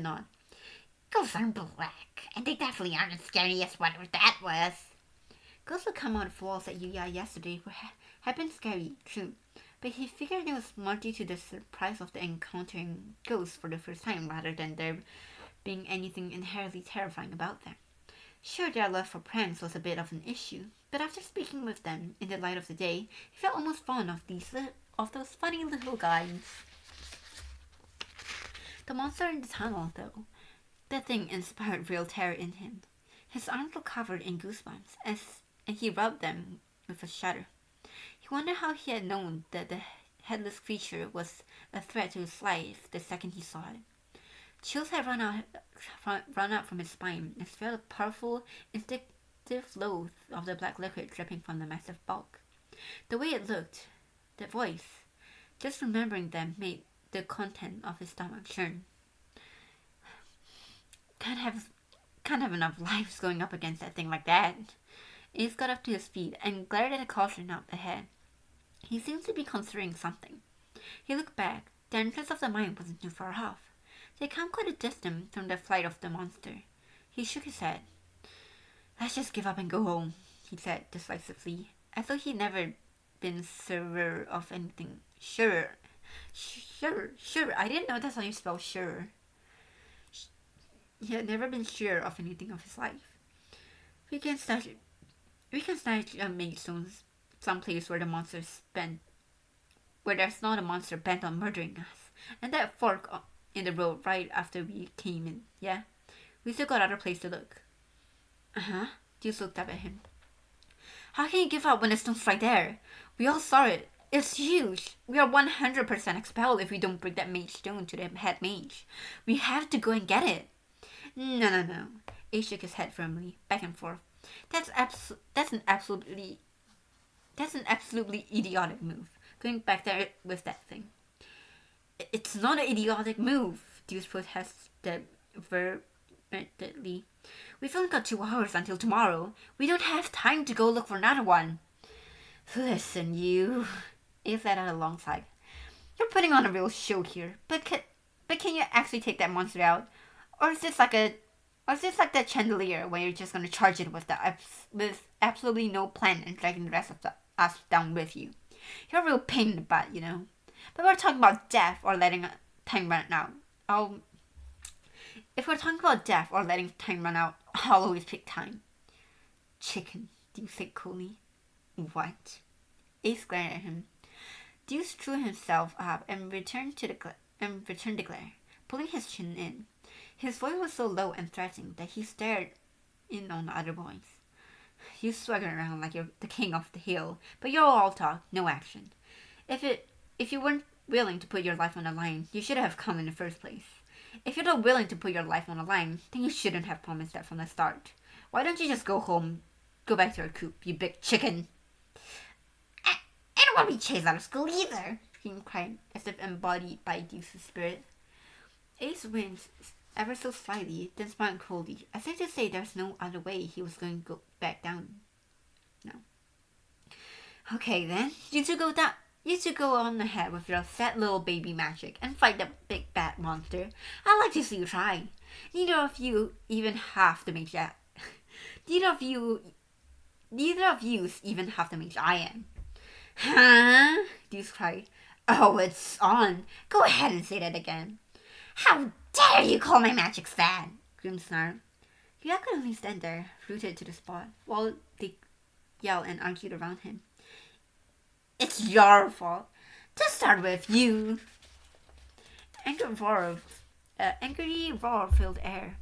nod. "Ghosts aren't black, and they definitely aren't as scary as whatever that was." Ghosts would come out of walls at Yuya yesterday had been scary, true, but he figured it was more due to the surprise of the encountering ghosts for the first time rather than there being anything inherently terrifying about them. Sure, their love for pranks was a bit of an issue, but after speaking with them in the light of the day, he felt almost fond of those funny little guys. The monster in the tunnel, though, that thing inspired real terror in him. His arms were covered in goosebumps, and he rubbed them with a shudder. He wondered how he had known that the headless creature was a threat to his life the second he saw it. Chills had run out from his spine, and felt a powerful, instinctive loath of the black liquid dripping from the massive bulk. The way it looked, the voice, just remembering them made the content of his stomach churn. Can't have enough lives going up against that thing like that. Ace got up to his feet and glared at the cauldron up ahead. He seemed to be considering something. He looked back. The entrance of the mine wasn't too far off. They came quite a distance from the flight of the monster. He shook his head. "Let's just give up and go home," he said decisively, as though he'd never been surer of anything. Sure. I didn't know that's how you spell sure. He had never been sure of anything of his life. We can snatch a Maidstone someplace where there's not a monster bent on murdering us. And that fork in the road right after we came in, yeah? We still got other place to look." "Uh-huh." Deuce looked up at him. "How can you give up when the stone's right there? We all saw it. It's huge. We are 100% expelled if we don't bring that mage stone to the head mage. We have to go and get it." No. Ace shook his head firmly, back and forth. That's an absolutely idiotic move. Going back there with that thing. "It's not an idiotic move," Deuce protested vehemently. "We've only got 2 hours until tomorrow. We don't have time to go look for another one." "Listen, you," Ace let out a long sigh. "You're putting on a real show here, but can you actually take that monster out? Or is this like that chandelier where you're just gonna charge it with absolutely no plan and dragging the rest of us down with you? You're a real pain in the butt, you know. But we're talking about death or letting time run out. If we're talking about death or letting time run out, I'll always pick time." "Chicken," Deuce said coolly. "What?" Ace glared at him. Deuce drew himself up and returned the glare, pulling his chin in. His voice was so low and threatening that he stared in on the other boys. You swagger around like you're the king of the hill, but you're all talk, no action. If you weren't willing to put your life on the line, you should have come in the first place. If you're not willing to put your life on the line, then you shouldn't have promised that from the start. Why don't you just go home, go back to your coop, you big chicken? I don't want to be chased out of school either, he cried, as if embodied by Deuce's spirit. Ace winced ever so slightly, then smiled coldly, as if to say there's no other way he was going to go back down. No. Okay then, you two go on ahead with your sad little baby magic and fight the big bad monster. I'd like to see you try. Neither of you even have the mage yet. Neither of you even have the mage I am. Huh? Deuce cried. Oh, it's on. Go ahead and say that again. How dare you call my magic sad? Grim snarled. Yuya could only stand there, rooted to the spot, while they yelled and argued around him. It's your fault. To start with, you. Angry roar filled air,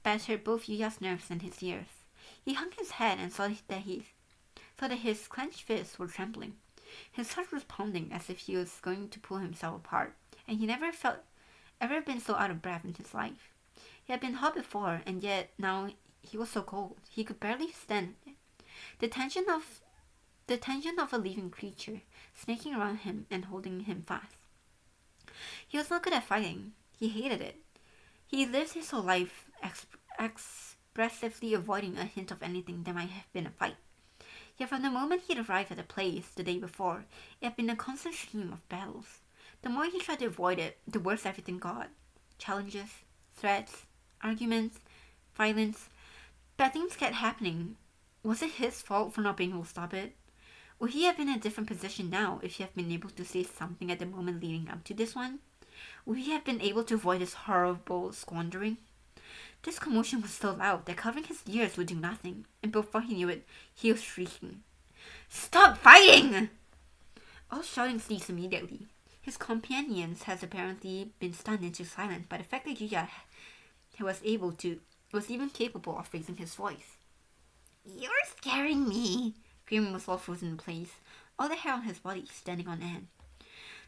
battered both Yuya's nerves and his ears. He hung his head and saw that his clenched fists were trembling. His heart was pounding as if he was going to pull himself apart, and he never been so out of breath in his life. He had been hot before, and yet now he was so cold he could barely stand it. The tension of a living creature snaking around him and holding him fast. He was not good at fighting. He hated it. He lived his whole life expressively avoiding a hint of anything that might have been a fight. Yet from the moment he had arrived at the place the day before, it had been a constant stream of battles. The more he tried to avoid it, the worse everything got. Challenges, threats, arguments, violence. Bad things kept happening. Was it his fault for not being able to stop it? Would he have been in a different position now if he had been able to say something at the moment leading up to this one? Would he have been able to avoid this horrible squandering? This commotion was so loud that covering his ears would do nothing, and before he knew it, he was shrieking. Stop fighting! All shouting ceased immediately. His companions had apparently been stunned into silence by the fact that Yuya was even capable of raising his voice. You're scaring me! Grim was all frozen in place, all the hair on his body standing on end.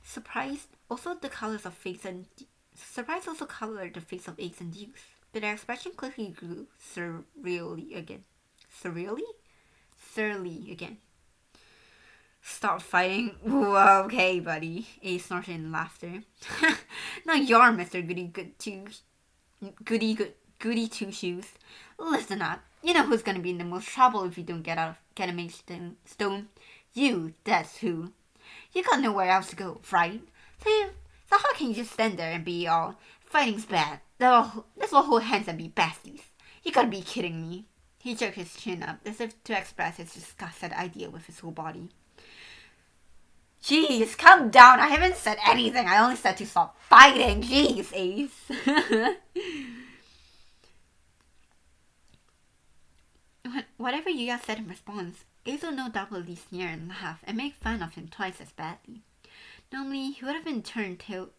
Surprise also colored the face of Ace and Deuce, but their expression quickly grew surly again. Stop fighting. Whoa, okay, buddy. Ace snorted in laughter. Now you're Mr. Goody Two Shoes. Listen up. You know who's gonna be in the most trouble if you don't get a mage stone? You, that's who. You got nowhere else to go, right? So how can you just stand there and be all, fighting's bad, let's all hold hands and be besties? You gotta be kidding me. He jerked his chin up, as if to express his disgust at the idea with his whole body. Jeez, calm down. I haven't said anything. I only said to stop fighting. Jeez, Ace. Whatever Yuya said in response, Ace would no doubt at least sneer and laugh and make fun of him twice as badly. Normally, he would have been turned tails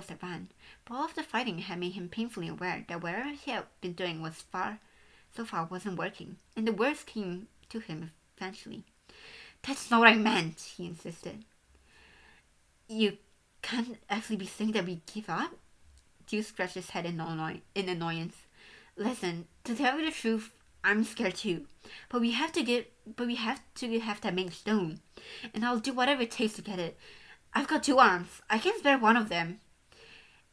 to run, but all of the fighting had made him painfully aware that whatever he had been doing so far wasn't working, and the worst came to him eventually. That's not what I meant, he insisted. You can't actually be saying that we give up? Deuce scratched his head in annoyance. Listen, to tell you the truth, I'm scared too. But we have to have that main stone. And I'll do whatever it takes to get it. I've got 2 arms. I can spare one of them.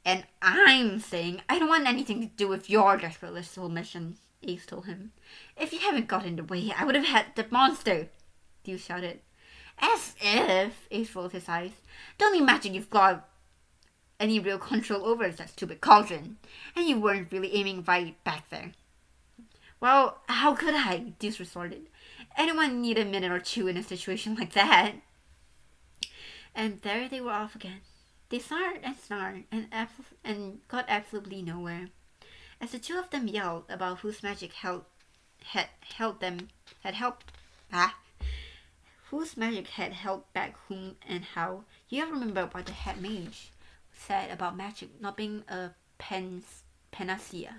And I'm saying I don't want anything to do with your desperate little mission, Ace told him. If you hadn't got in the way, I would have had the monster, Deuce shouted. As if, Ace rolled his eyes. The only magic you've got any real control over is that stupid cauldron. And you weren't really aiming right back there. Well, how could I? Deuce retorted. Anyone need a minute or two in a situation like that? And there they were off again. They snarled and got absolutely nowhere. As the two of them yelled about whose magic had held back whom and how, you remember what the head mage said about magic not being a panacea.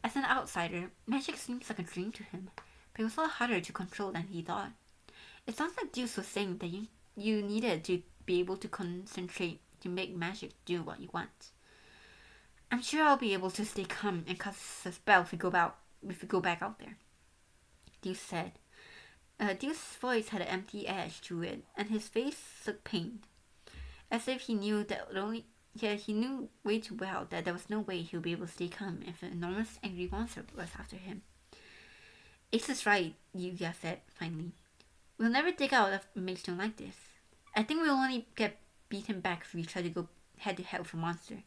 As an outsider, magic seems like a dream to him, but it was a lot harder to control than he thought. It sounds like Deuce was saying that you needed to be able to concentrate to make magic do what you want. I'm sure I'll be able to stay calm and cast a spell if we go back out there, Deuce said. Deuce's voice had an empty edge to it, and his face looked pained, as if he knew he knew way too well that there was no way he would be able to stay calm if an enormous angry monster was after him. Ace is right, Yuya said finally. We'll never dig out of a maelstrom like this. I think we'll only get beaten back if we try to go head to head with a monster.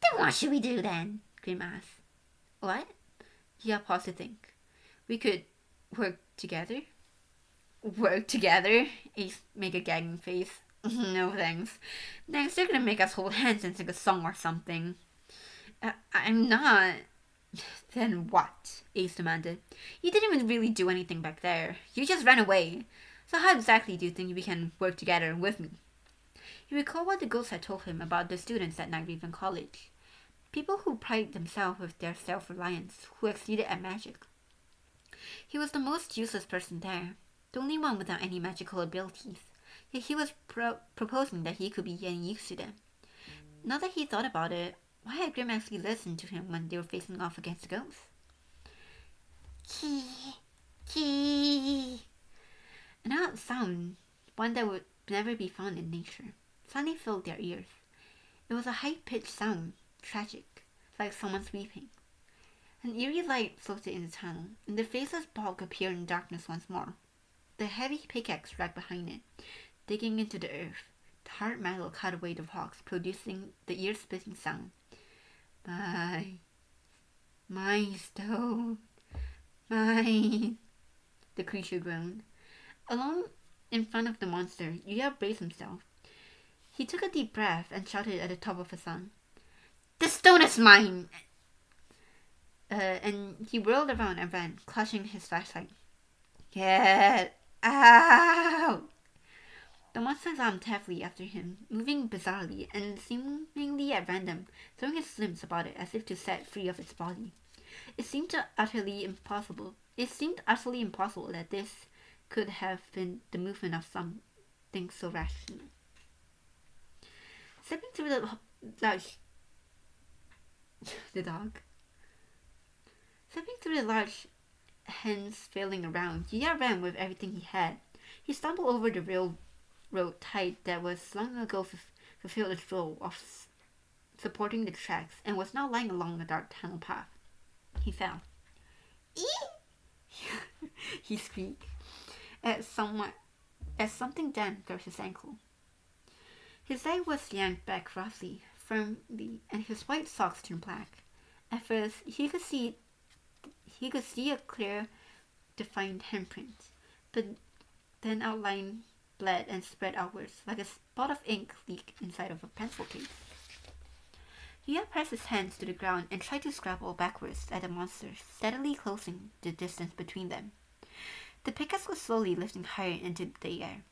Then what should we do then? Grim asked. What? Yuya paused to think. We could work together? Work together? Ace made a gagging face. No thanks. Next, they're gonna make us hold hands and sing a song or something. I'm not. Then what? Ace demanded. You didn't even really do anything back there. You just ran away. So how exactly do you think we can work together with me? He recalled what the ghost had told him about the students at Night Raven College. People who pride themselves with their self-reliance, who exceeded at magic. He was the most useless person there, the only one without any magical abilities. Yet he was proposing that he could be getting used to them. Now that he thought about it, why had Grim actually listened to him when they were facing off against the ghosts? Kee, kee. An odd sound, one that would never be found in nature, suddenly filled their ears. It was a high-pitched sound, tragic, like someone's weeping. An eerie light floated in the tunnel, and the faceless bulk appeared in darkness once more. The heavy pickaxe dragged behind it, digging into the earth. The hard metal cut away the rocks, producing the ear-splitting sound. My stone, mine, the creature groaned. Alone in front of the monster, Yuya braced himself. He took a deep breath and shouted at the top of his lungs, "The stone is mine!" And he whirled around and ran, clutching his flashlight. Get out! The monster jumped heavily after him, moving bizarrely and seemingly at random, throwing its limbs about it as if to set free of its body. It seemed utterly impossible that this could have been the movement of something so rational. Stepping through the large hens flailing around, Yuya ran with everything he had. He stumbled over the railroad tie that was long ago fulfilled its role of supporting the tracks and was now lying along a dark tunnel path. He fell. He squeaked as something damp grabbed his ankle. His leg was yanked back roughly, firmly, and his white socks turned black. At first, he could see a clear, defined handprint, but then outline bled and spread outwards like a spot of ink leaked inside of a pencil case. Yuya pressed his hands to the ground and tried to scrabble backwards at the monster, steadily closing the distance between them. The pickaxe was slowly lifting higher into the air.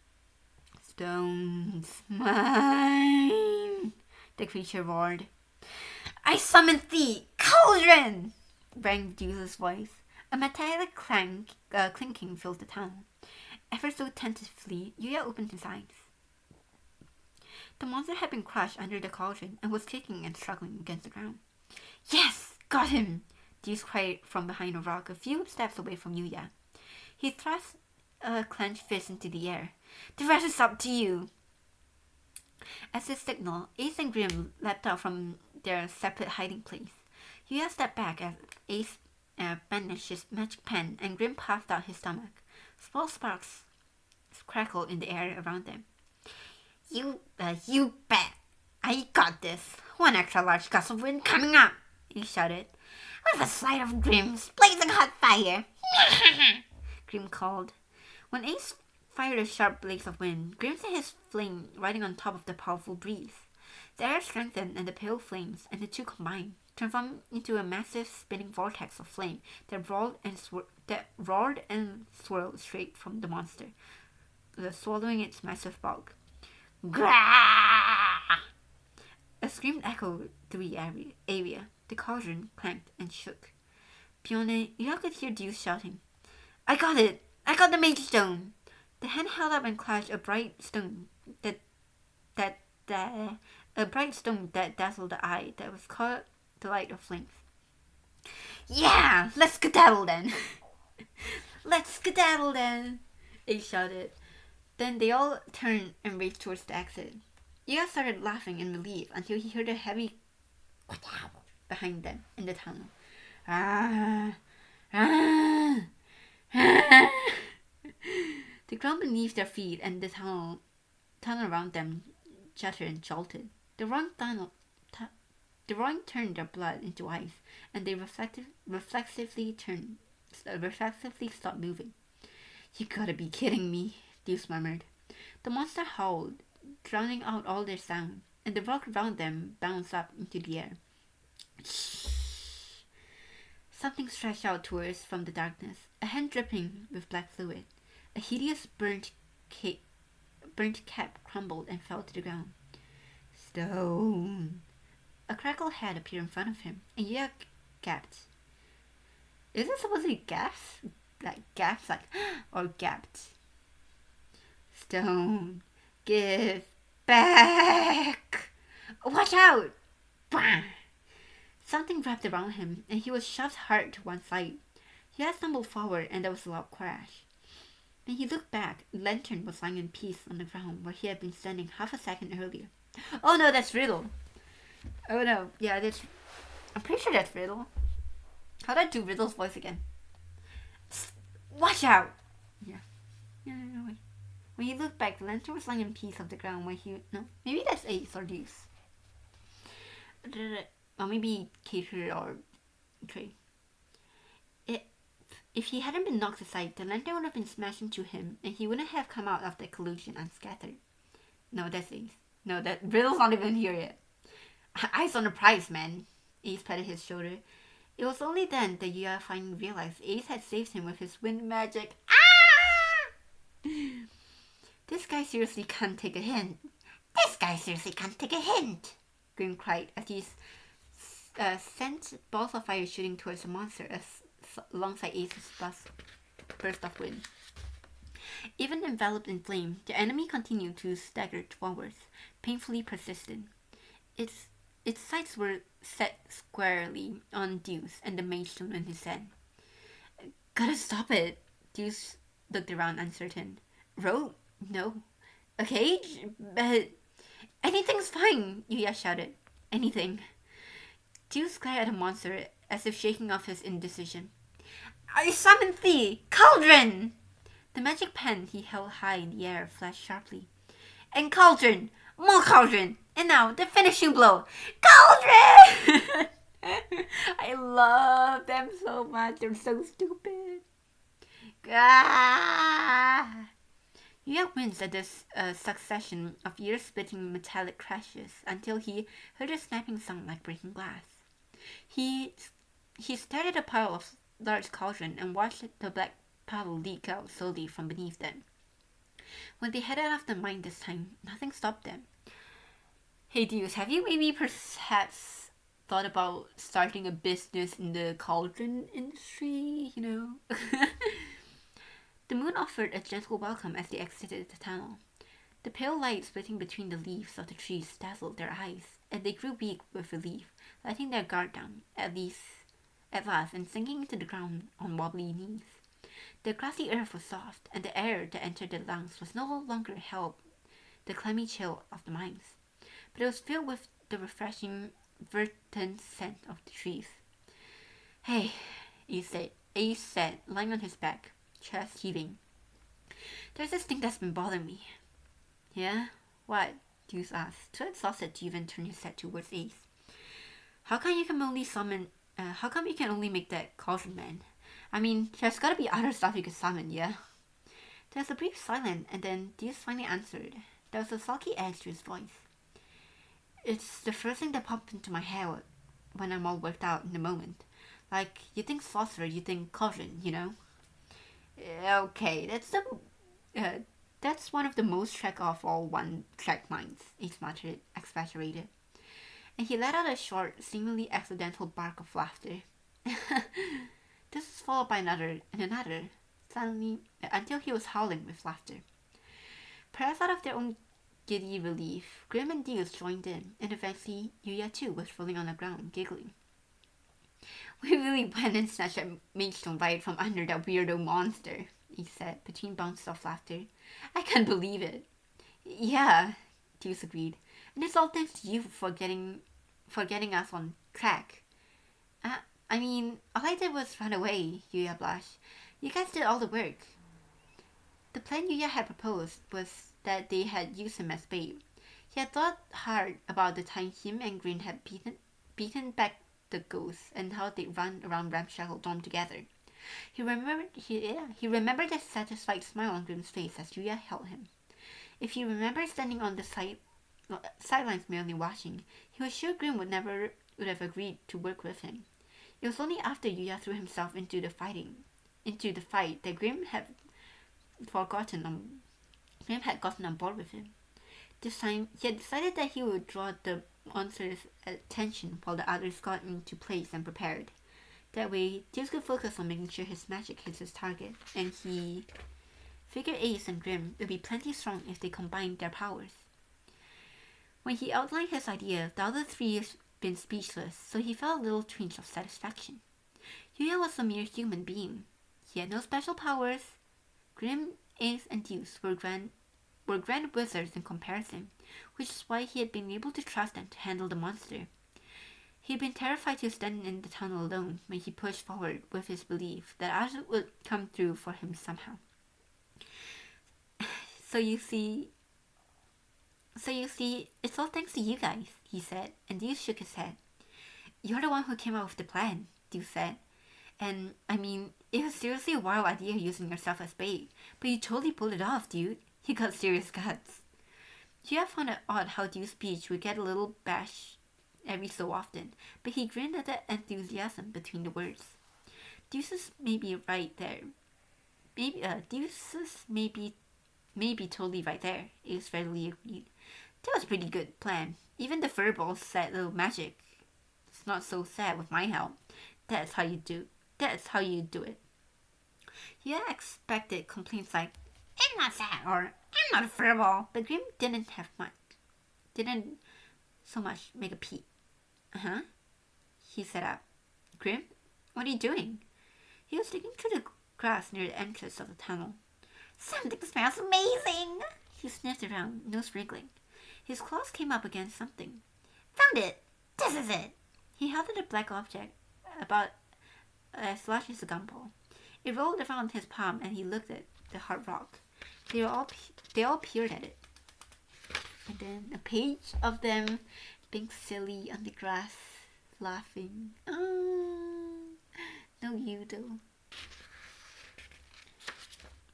"Stones mine!" the creature roared. "I summon thee, cauldron!" rang Deuce's voice. A metallic clinking filled the tunnel. Ever so tentatively, Yuya opened his eyes. The monster had been crushed under the cauldron and was kicking and struggling against the ground. "Yes! Got him!" Deuce cried from behind a rock a few steps away from Yuya. He thrust a clenched fist into the air. "The rest is up to you!" As his signal, Ace and Grim leapt out from their separate hiding place. Yuya stepped back as Ace brandished his magic pen and Grim puffed out his stomach. Small sparks crackled in the air around them. You bet! I got this! One extra large gust of wind coming up!" he shouted. "With a sight of Grim's blazing hot fire!" Grim called. When Ace fired a sharp blaze of wind, Grim sent his flame riding on top of the powerful breeze. The air strengthened and the pale flames, and the two combined, transformed into a massive spinning vortex of flame that roared and swirled straight from the monster, swallowing its massive bulk. Grah! A scream echoed through the area. The cauldron clanked and shook. Peony, you could hear Deuce shouting, I got it! I got the mage stone! The hand held up and clutched a bright stone that a bright stone that dazzled the eye that was caught the light of flames. Yeah! Let's skedaddle then! Let's skedaddle then! Ace shouted. Then they all turned and raced towards the exit. Yuya started laughing in relief until he heard a heavy behind them in the tunnel. Ah, ah, ah. The ground beneath their feet and the tunnel around them jutted and jolted. The roaring turned their blood into ice, and they reflexively stopped moving. You gotta be kidding me, Deuce murmured. The monster howled, drowning out all their sound, and the rock around them bounced up into the air. Shh! Something stretched out towards from the darkness, a hand dripping with black fluid. A hideous burnt cap crumbled and fell to the ground. Stone! A crackled head appeared in front of him, and Yuya gasped. Is it supposed to be gasp? Like gasp, like, or gasped? Stone! Give back! Watch out! Bah! Something wrapped around him, and he was shoved hard to one side. He had stumbled forward, and there was a loud crash. When he looked back, the lantern was lying in peace on the ground where he had been standing half a second earlier. Oh no, that's Riddle. Oh no, yeah, that's... I'm pretty sure that's Riddle. How do I do Riddle's voice again? Watch out! Yeah. No, wait. When he looked back, the lantern was lying in peace on the ground where he... No, maybe that's Ace or Deuce. Or maybe Kater or Trey. If he hadn't been knocked aside, the lantern would have been smashed into him, and he wouldn't have come out of the collusion unscattered. No, that's Ace. No, that Riddle's not even here yet. Eyes on the prize, man. Ace patted his shoulder. It was only then that Yuya finally realized Ace had saved him with his wind magic. Ah! This guy seriously can't take a hint. This guy seriously can't take a hint, Grim cried as he sent balls of fire shooting towards the monster alongside Ace's burst of wind. Even enveloped in flame, the enemy continued to stagger forwards, painfully persistent. Its sights were set squarely on Deuce and the mage stone in his hand. Gotta stop it. Deuce looked around uncertain. Rope? No. A cage? But... Anything's fine, Yuya shouted. Anything. Deuce glared at the monster as if shaking off his indecision. I summon thee! Cauldron! The magic pen he held high in the air flashed sharply. And cauldron! More cauldron! And now, the finishing blow! Cauldron! I love them so much. They're so stupid. Ah! Yuya winced at this succession of ear-splitting metallic crashes until he heard a snapping sound like breaking glass. He stared at a pile of large cauldron and watched the black puddle leak out slowly from beneath them. When they headed off the mine this time, nothing stopped them. Hey Deuce, have you maybe perhaps thought about starting a business in the cauldron industry, you know? The moon offered a gentle welcome as they exited the tunnel. The pale light splitting between the leaves of the trees dazzled their eyes, and they grew weak with relief, letting their guard down, at last, and sinking into the ground on wobbly knees. The grassy earth was soft, and the air that entered their lungs was no longer held the clammy chill of the mines, but it was filled with the refreshing, verdant scent of the trees. Hey, Ace said, lying on his back, chest heaving. There's this thing that's been bothering me. Yeah? What? Deuce asked, too exhausted to even turn his head towards Ace. How come you can only make that cauldron, man? I mean, there's gotta be other stuff you could summon, yeah? There was a brief silence, and then Deuce finally answered. There was a sulky edge to his voice. It's the first thing that popped into my head when I'm all worked out in the moment. Like, you think sorcerer, you think cauldron, you know? Okay, that's one of the most track-off all one-track minds, Ace muttered, exasperated. And he let out a short, seemingly accidental bark of laughter. followed by another and another, suddenly, until he was howling with laughter. Perhaps out of their own giddy relief, Grim and Deuce joined in, and eventually Yuya too was rolling on the ground, giggling. We really went and snatched that Magestone right from under that weirdo monster, he said, between bounces of laughter. I can't believe it. Yeah, Deuce agreed. And it's all thanks to you for getting us on track. I mean, all I did was run away, Yuya blushed. You guys did all the work. The plan Yuya had proposed was that they had used him as bait. He had thought hard about the time him and Green had beaten back the ghosts and how they'd run around Ramshackle Dome together. He remembered the satisfied smile on Grim's face as Yuya held him. If he remembered standing on the sidelines merely watching, he was sure Grim would have agreed to work with him. It was only after Yuya threw himself into the fight that Grim had gotten on board with him. This time, he had decided that he would draw the monster's attention while the others got into place and prepared. That way, Deuce could focus on making sure his magic hits his target, and he figured Ace and Grim would be plenty strong if they combined their powers. When he outlined his idea, the other three had been speechless, so he felt a little twinge of satisfaction. Yuya was a mere human being. He had no special powers. Grim, Ace, and Deuce were grand wizards in comparison, which is why he had been able to trust them to handle the monster. He had been terrified to stand in the tunnel alone when he pushed forward with his belief that others would come through for him somehow. So you see, it's all thanks to you guys, he said, and Deuce shook his head. You're the one who came up with the plan, Deuce said. And, I mean, it was seriously a wild idea using yourself as bait, but you totally pulled it off, dude. You got serious guts. Yuya found it odd how Deuce's speech would get a little bash every so often, but he grinned at the enthusiasm between the words. Deuce's may be right there. Deuce's may be totally right there, Ace readily agreed. That was a pretty good plan. Even the furballs said little magic. It's not so sad with my help. That's how you do it. Yuya expected complaints like, I'm not sad, or I'm not a furball, but Grim didn't so much make a peep. He sat up. Grim, what are you doing? He was digging through the grass near the entrance of the tunnel. Something smells amazing! He sniffed around, nose wriggling. His claws came up against something. Found it! This is it! He held out a black object, about as large as a gumball. It rolled around his palm and he looked at the hard rock. They all peered at it. And then a page of them being silly on the grass, laughing. No you though.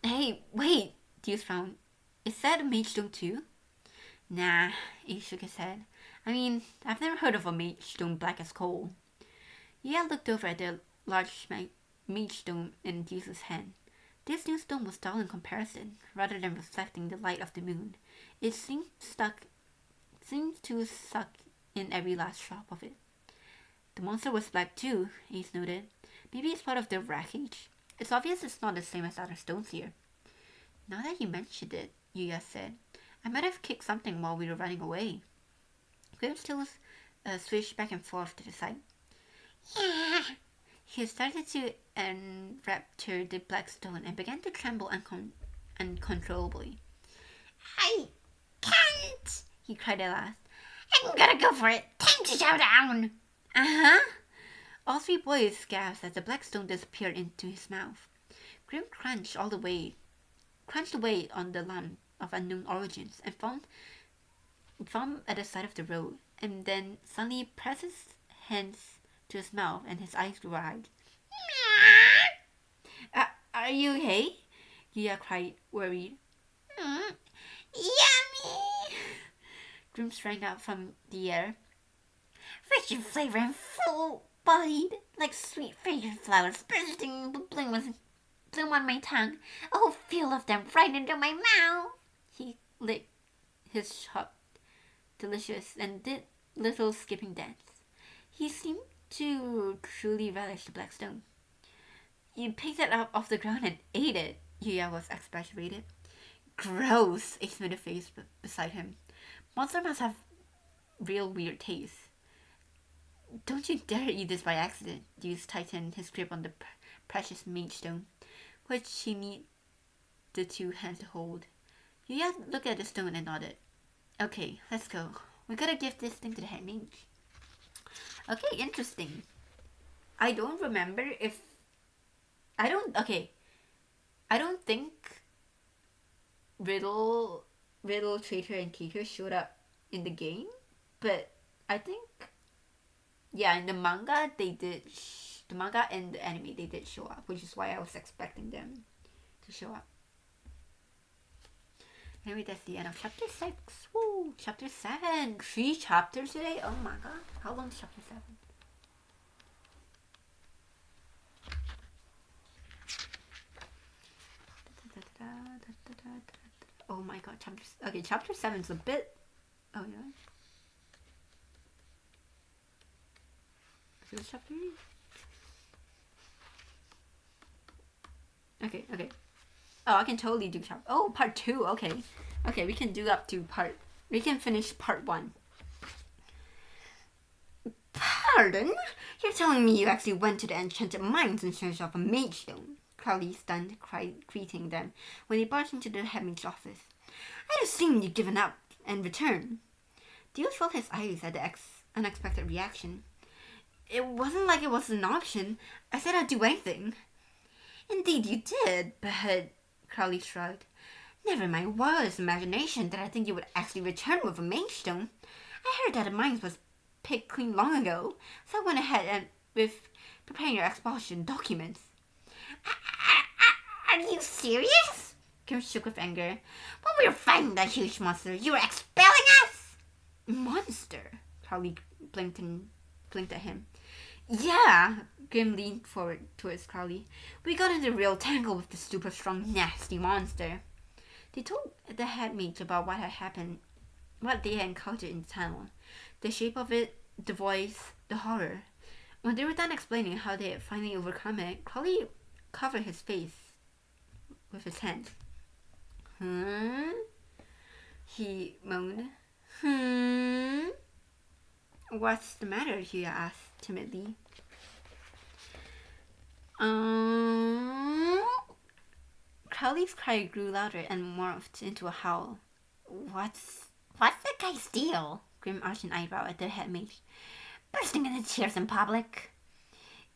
Hey, wait, Deuce frowned. Is that a Magestone too? Nah, Ace shook his head. I mean, I've never heard of a Magestone black as coal. Yuya looked over at the large Magestone in Deuce's hand. This new stone was dull in comparison, rather than reflecting the light of the moon. It seemed to suck in every last drop of it. The monster was black too, Ace noted. Maybe it's part of the wreckage. It's obvious it's not the same as other stones here. Now that you mentioned it, Yuya said, I might have kicked something while we were running away. Grim still swished back and forth to the side. Yeah. He started to enrapture the black stone and began to tremble uncontrollably. I can't, he cried at last. I'm gonna go for it. Time to chow down. All three boys gasped as the black stone disappeared into his mouth. Grim crunched away on the lump of unknown origins and found at the side of the road, and then suddenly pressed his hands to his mouth and his eyes grew wide. Are you okay? Yuya cried, worried. Yummy! Grim sprang up from the air. Rich in flavor and full-bodied, like sweet fragrant flowers bursting bloom on my tongue. A whole field of them right into my mouth. He licked his chopped delicious and did little skipping dance. He seemed to truly relish the black stone. You picked it up off the ground and ate it. Yuya was exasperated. Gross, Ace made a face beside him. Monster must have real weird taste. Don't you dare eat this by accident. Deuce tightened his grip on the precious mage stone, which he needed the two hands to hold. Yuya looked at the stone and nodded. Okay, let's go. We gotta give this thing to the head mage. Okay, interesting. I don't remember if... I don't think Riddle, Traitor, and Keeter showed up in the game, but I think, yeah, in the manga they did. The manga and the anime they did show up, which is why I was expecting them to show up. Anyway, that's the end of chapter 6. Woo! Chapter 7. 3 chapters today. Oh my god! How long is chapter 7? Oh my god, chapter 7 is a bit... Oh yeah? Is it chapter 8? Okay. Oh, I can totally do chapter... Oh, part 2, okay. Okay, we can do up to part... We can finish part 1. Pardon? You're telling me you actually went to the enchanted mines in search of a mage stone? Crowley stunned, greeting them when they barged into the head mage's office. I'd assumed you'd given up and returned. Deuce rolled his eyes at the unexpected reaction. It wasn't like it was an option. I said I'd do anything. Indeed you did, but... Crowley shrugged. Never my wildest imagination did I think you would actually return with a mage stone. I heard that the mines was picked clean long ago, so I went ahead and with preparing your expulsion documents. Are you serious? Grim shook with anger. When we were fighting that huge monster, you were expelling us? Monster? Crowley blinked at him. Yeah, Grim leaned forward towards Crowley. We got into a real tangle with the super strong, nasty monster. They told the head mage about what had happened, what they had encountered in the tunnel, the shape of it, the voice, the horror. When they were done explaining how they had finally overcome it, Crowley covered his face with his hands. He moaned. What's the matter? Yuya asked timidly. Crowley's cry grew louder and morphed into a howl. What's the guy's deal? Grim arched an eyebrow at the head mage. Bursting into tears in public.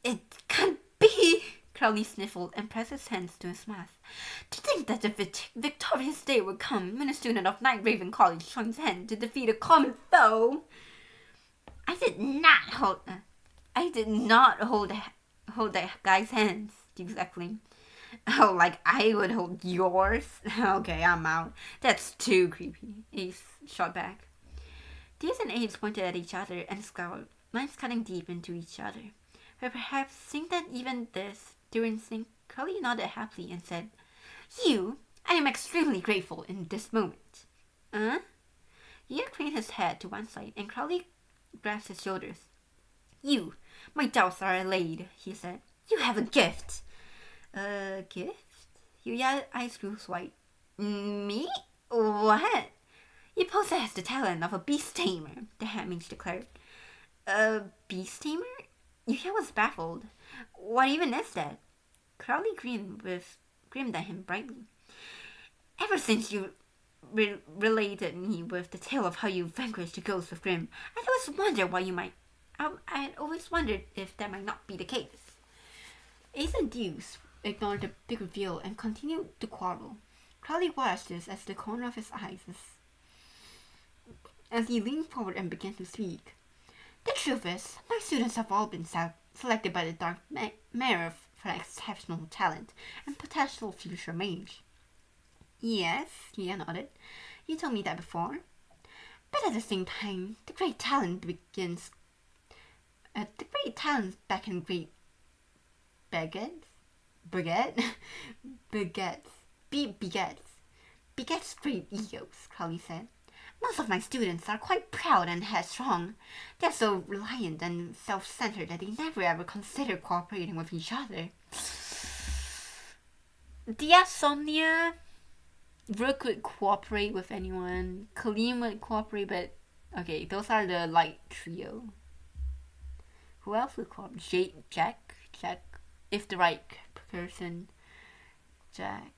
It can't be! Crowley sniffled and pressed his hands to his mouth. To think that the victorious day would come when a student of Night Raven College joins hand to defeat a common foe. I did not hold that guy's hands, Deuce exclaimed. Oh, like I would hold yours? Okay, I'm out. That's too creepy, Ace shot back. Deuce and Ace pointed at each other and scowled, lines cutting deep into each other. But perhaps seeing that even this didn't sink, Crowley nodded happily and said, I am extremely grateful in this moment. He craned his head to one side and Crowley grasped his shoulders. My doubts are allayed, he said. You have a gift. A gift? Yuya's eyes grew white. Me? What? You possess the talent of a beast tamer, the head mage declared. A beast tamer? Yuya was baffled. What even is that? Crowley grinned at him brightly. Ever since you related me with the tale of how you vanquished the ghost of Grimm, I'd always wondered if that might not be the case. Ace and Deuce ignored the big reveal and continued to quarrel. Crowley watched this as the corner of his eyes as he leaned forward and began to speak. The truth is, my students have all been selected by the Dark Mayor for exceptional talent and potential future mage. Yes, Yuya nodded. You told me that before. But at the same time, the great talents beckon great begets great egos, Crowley said. Most of my students are quite proud and headstrong. They're so reliant and self-centered that they never ever consider cooperating with each other. Diasomnia, Rook would cooperate with anyone. Kaleem would cooperate, but okay, those are the light trio. Who else would cooperate? Jack, if the right person. Jack.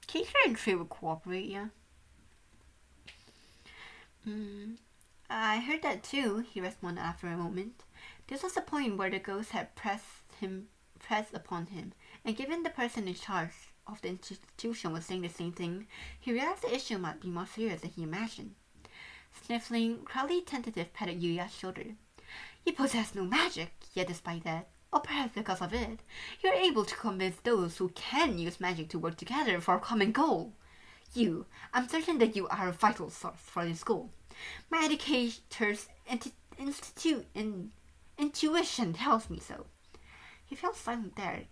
Keisha and Trey would cooperate, yeah. I heard that too, he responded after a moment. This was the point where the ghost had pressed upon him, and given the person in charge of the institution was saying the same thing, he realized the issue might be more serious than he imagined. Sniffling, Crowley tentative patted Yuya's shoulder. You possess no magic, yet despite that, or perhaps because of it, you're able to convince those who can use magic to work together for a common goal. I'm certain that you are a vital source for this goal. My educator's intuition tells me so. He fell silent there,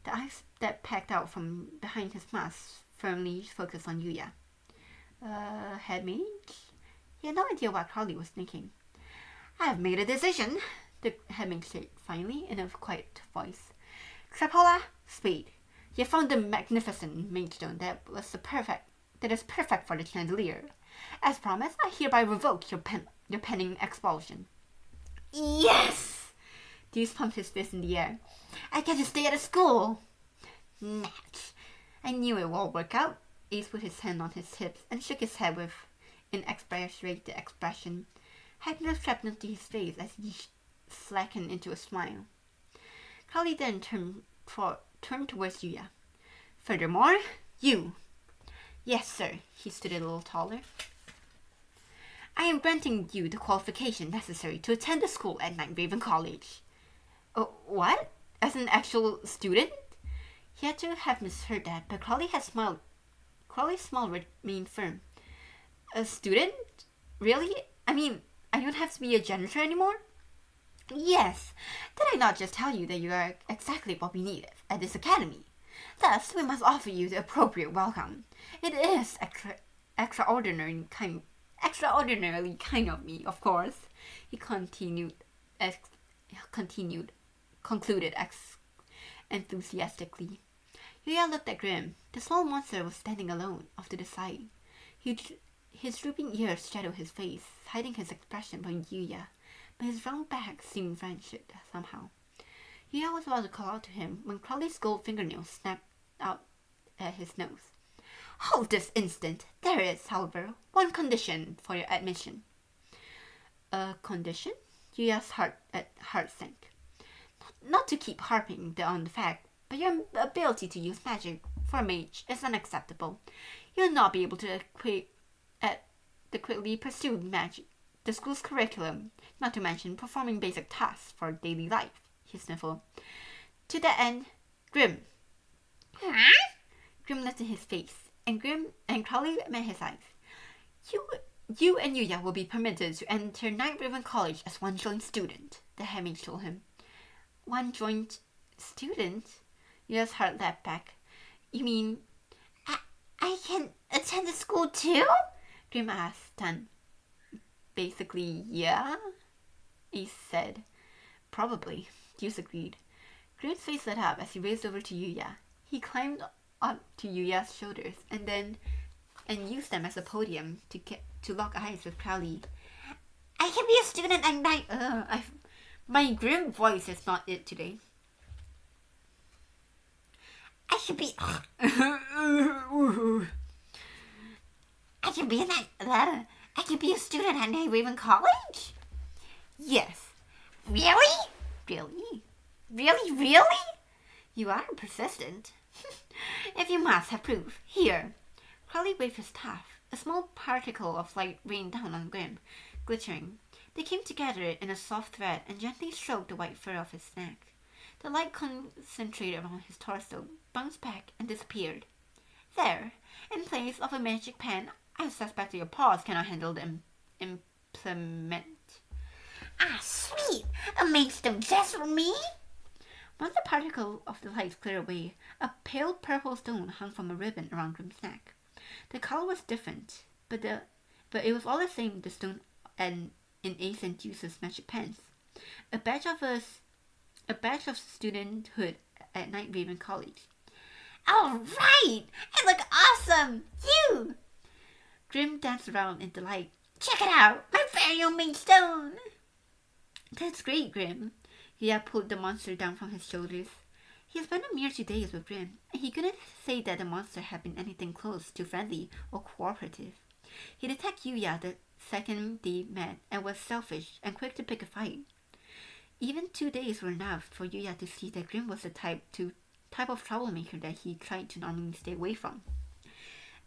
the eyes that pecked out from behind his mask firmly focused on Yuya. Head mage? He had no idea what Crowley was thinking. I have made a decision, the head mage said finally in a quiet voice. Crapola, Spade, you found the magnificent mage stone that is perfect for the chandelier. As promised, I hereby revoke your pending expulsion. Yes! Deuce pumped his fist in the air. I get to stay at a school! Match. I knew it will work out. Ace put his hand on his hips and shook his head with an exaggerated expression. Happiness crept into his face as he slackened into a smile. Crowley then turned towards Yuya. Furthermore, you. Yes, sir. He stood a little taller. I am granting you the qualification necessary to attend the school at Night Raven College. What? As an actual student? He had to have misheard that, but Crowley's smile remained firm. A student? Really? I mean, I don't have to be a janitor anymore? Yes. Did I not just tell you that you are exactly what we need at this academy? Thus, we must offer you the appropriate welcome. It is extraordinarily kind of me, of course. He concluded enthusiastically. Yuya looked at Grim. The small monster was standing alone, off to the side. His drooping ears shadowed his face, hiding his expression from Yuya, but his round back seemed wrenched somehow. Yuya was about to call out to him when Crowley's gold fingernails snapped out at his nose. Hold this instant. There is, however, one condition for your admission. A condition? Yuya's heart sank. Not to keep harping on the fact, but your ability to use magic for a mage is unacceptable. You'll not be able to adequately pursue magic, the school's curriculum, not to mention performing basic tasks for daily life, he sniffled. To that end, Grim. Huh? Grim lifted his face, and Crowley met his eyes. You and Yuya will be permitted to enter Night Raven College as one joint student, the head mage told him. One joint student? Yuya's heart leapt back. You mean I can attend the school too? Grim asked, stunned. Basically, yeah, Ace said. Probably, Deuce agreed. Grim's face lit up as he raised over to Yuya. He climbed up to Yuya's shoulders and used them as a podium to lock eyes with Crowley. I can be a student at night. My grim voice is not it today. I can be a student at Night Raven College? Yes. Really? Really? You are persistent. If you must have proof, here. Crowley waved his staff. A small particle of light rained down on Grim, glittering. They came together in a soft thread and gently stroked the white fur of his neck. The light concentrated around his torso, bounced back, and disappeared. There, in place of a magic pen, I suspect that your paws cannot handle the implement. Ah, sweet! A mage stone just for me? Once the particle of the light cleared away, a pale purple stone hung from a ribbon around Grim's neck. The color was different, but it was all the same the stone in Ace and Deuce's magic pens. A badge of studenthood at Night Raven College. All right! I look awesome! You! Grim danced around in delight. Check it out! My very own made stone! That's great, Grim. Yuya pulled the monster down from his shoulders. He had spent a mere 2 days with Grim, and he couldn't say that the monster had been anything close to friendly or cooperative. He attacked Yuya the second they met and was selfish and quick to pick a fight. Even 2 days were enough for Yuya to see that Grim was the type of troublemaker that he tried to normally stay away from.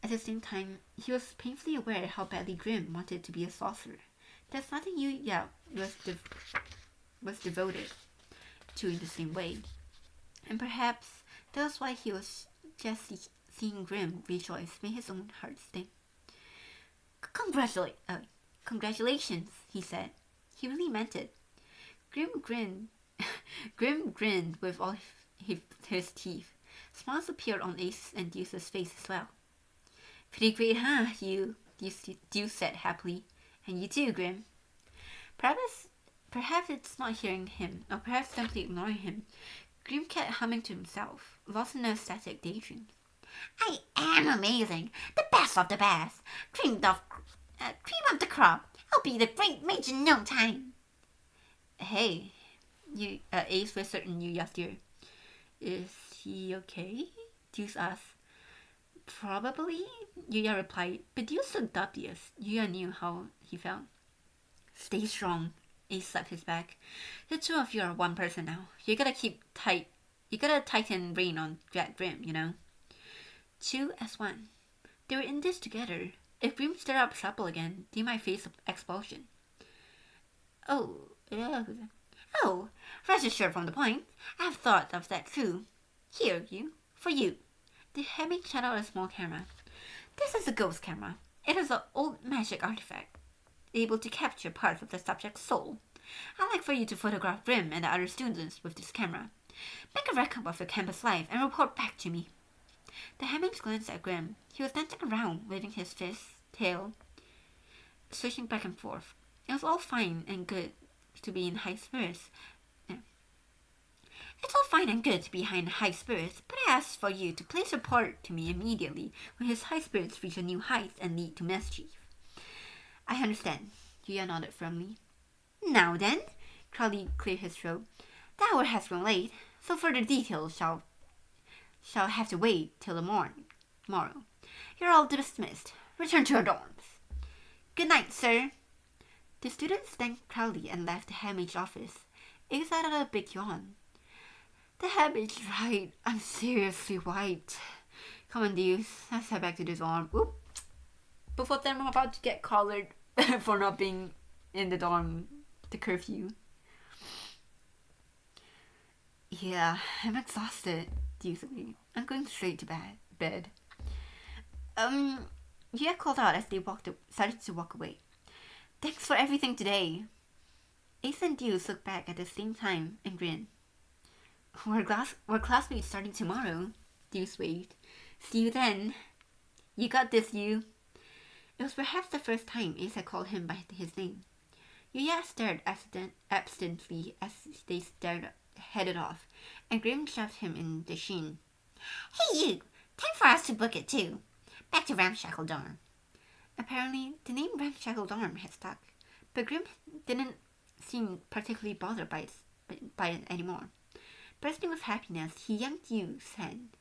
At the same time, he was painfully aware how badly Grim wanted to be a sorcerer. That's nothing Yuya was devoted to in the same way. And perhaps that was why he was just seeing Grim rejoice made his own heart sting. Congratulations, he said. He really meant it. Grim grinned with all his teeth. Smiles appeared on Ace and Deuce's face as well. Pretty great, huh, Deuce said happily. And you too, Grim. Perhaps it's not hearing him, or perhaps simply ignoring him. Grim kept humming to himself, lost in a static daydream. I am amazing, the best of the best, cream of the crop. I'll be the great mage in no time. Hey, Ace whispered in Yuya's ear. Is he okay? Deuce asked. Probably, Yuya replied, but Deuce looked dubious. Yuya knew how he felt. Stay strong, Ace slapped his back. The two of you are one person now. You gotta tighten rein on Grim, you know? 2 as 1. They were in this together. If Grim stirred up trouble again, they might face expulsion. Oh, rest assured from the point. I've thought of that too. Here, for you. The headmate shot out a small camera. This is a ghost camera. It is an old magic artifact, able to capture parts of the subject's soul. I'd like for you to photograph Grim and the other students with this camera. Make a record of your campus life and report back to me. The headmate glanced at Grim. He was dancing around, waving his fist, tail, swishing back and forth. It was all fine and good to be in high spirits. It's all fine and good to be in high spirits, but I ask for you to please report to me immediately when his high spirits reach a new height and lead to mischief. I understand, Yuya nodded firmly. Now then, Crowley cleared his throat. The hour has grown late, so further details shall have to wait till the morrow. You're all dismissed. Return to your dorms. Good night, sir. The students thanked Crowley and left the headmate's office. Ace let out a big yawn. The headmate's right. I'm seriously white. Come on, Deuce. Let's head back to the dorm. Oop. Both of them are about to get collared for not being in the dorm. The curfew. Yeah, I'm exhausted. Deuce agreed. I'm going straight to bed. Yuya called out as they started to walk away. Thanks for everything today. Ace and Deuce looked back at the same time and grinned. We're classmates starting tomorrow, Deuce waved. See you then. You got this, you. It was perhaps the first time Ace had called him by his name. Yuya stared absently as they headed off, and Grim shoved him in the shin. Hey you! Time for us to book it too. Back to Ramshackle Dorm. Apparently, the name Ramshackle Dorm had stuck, but Grim didn't seem particularly bothered by it anymore. Bursting with happiness, he yanked Yu's hand.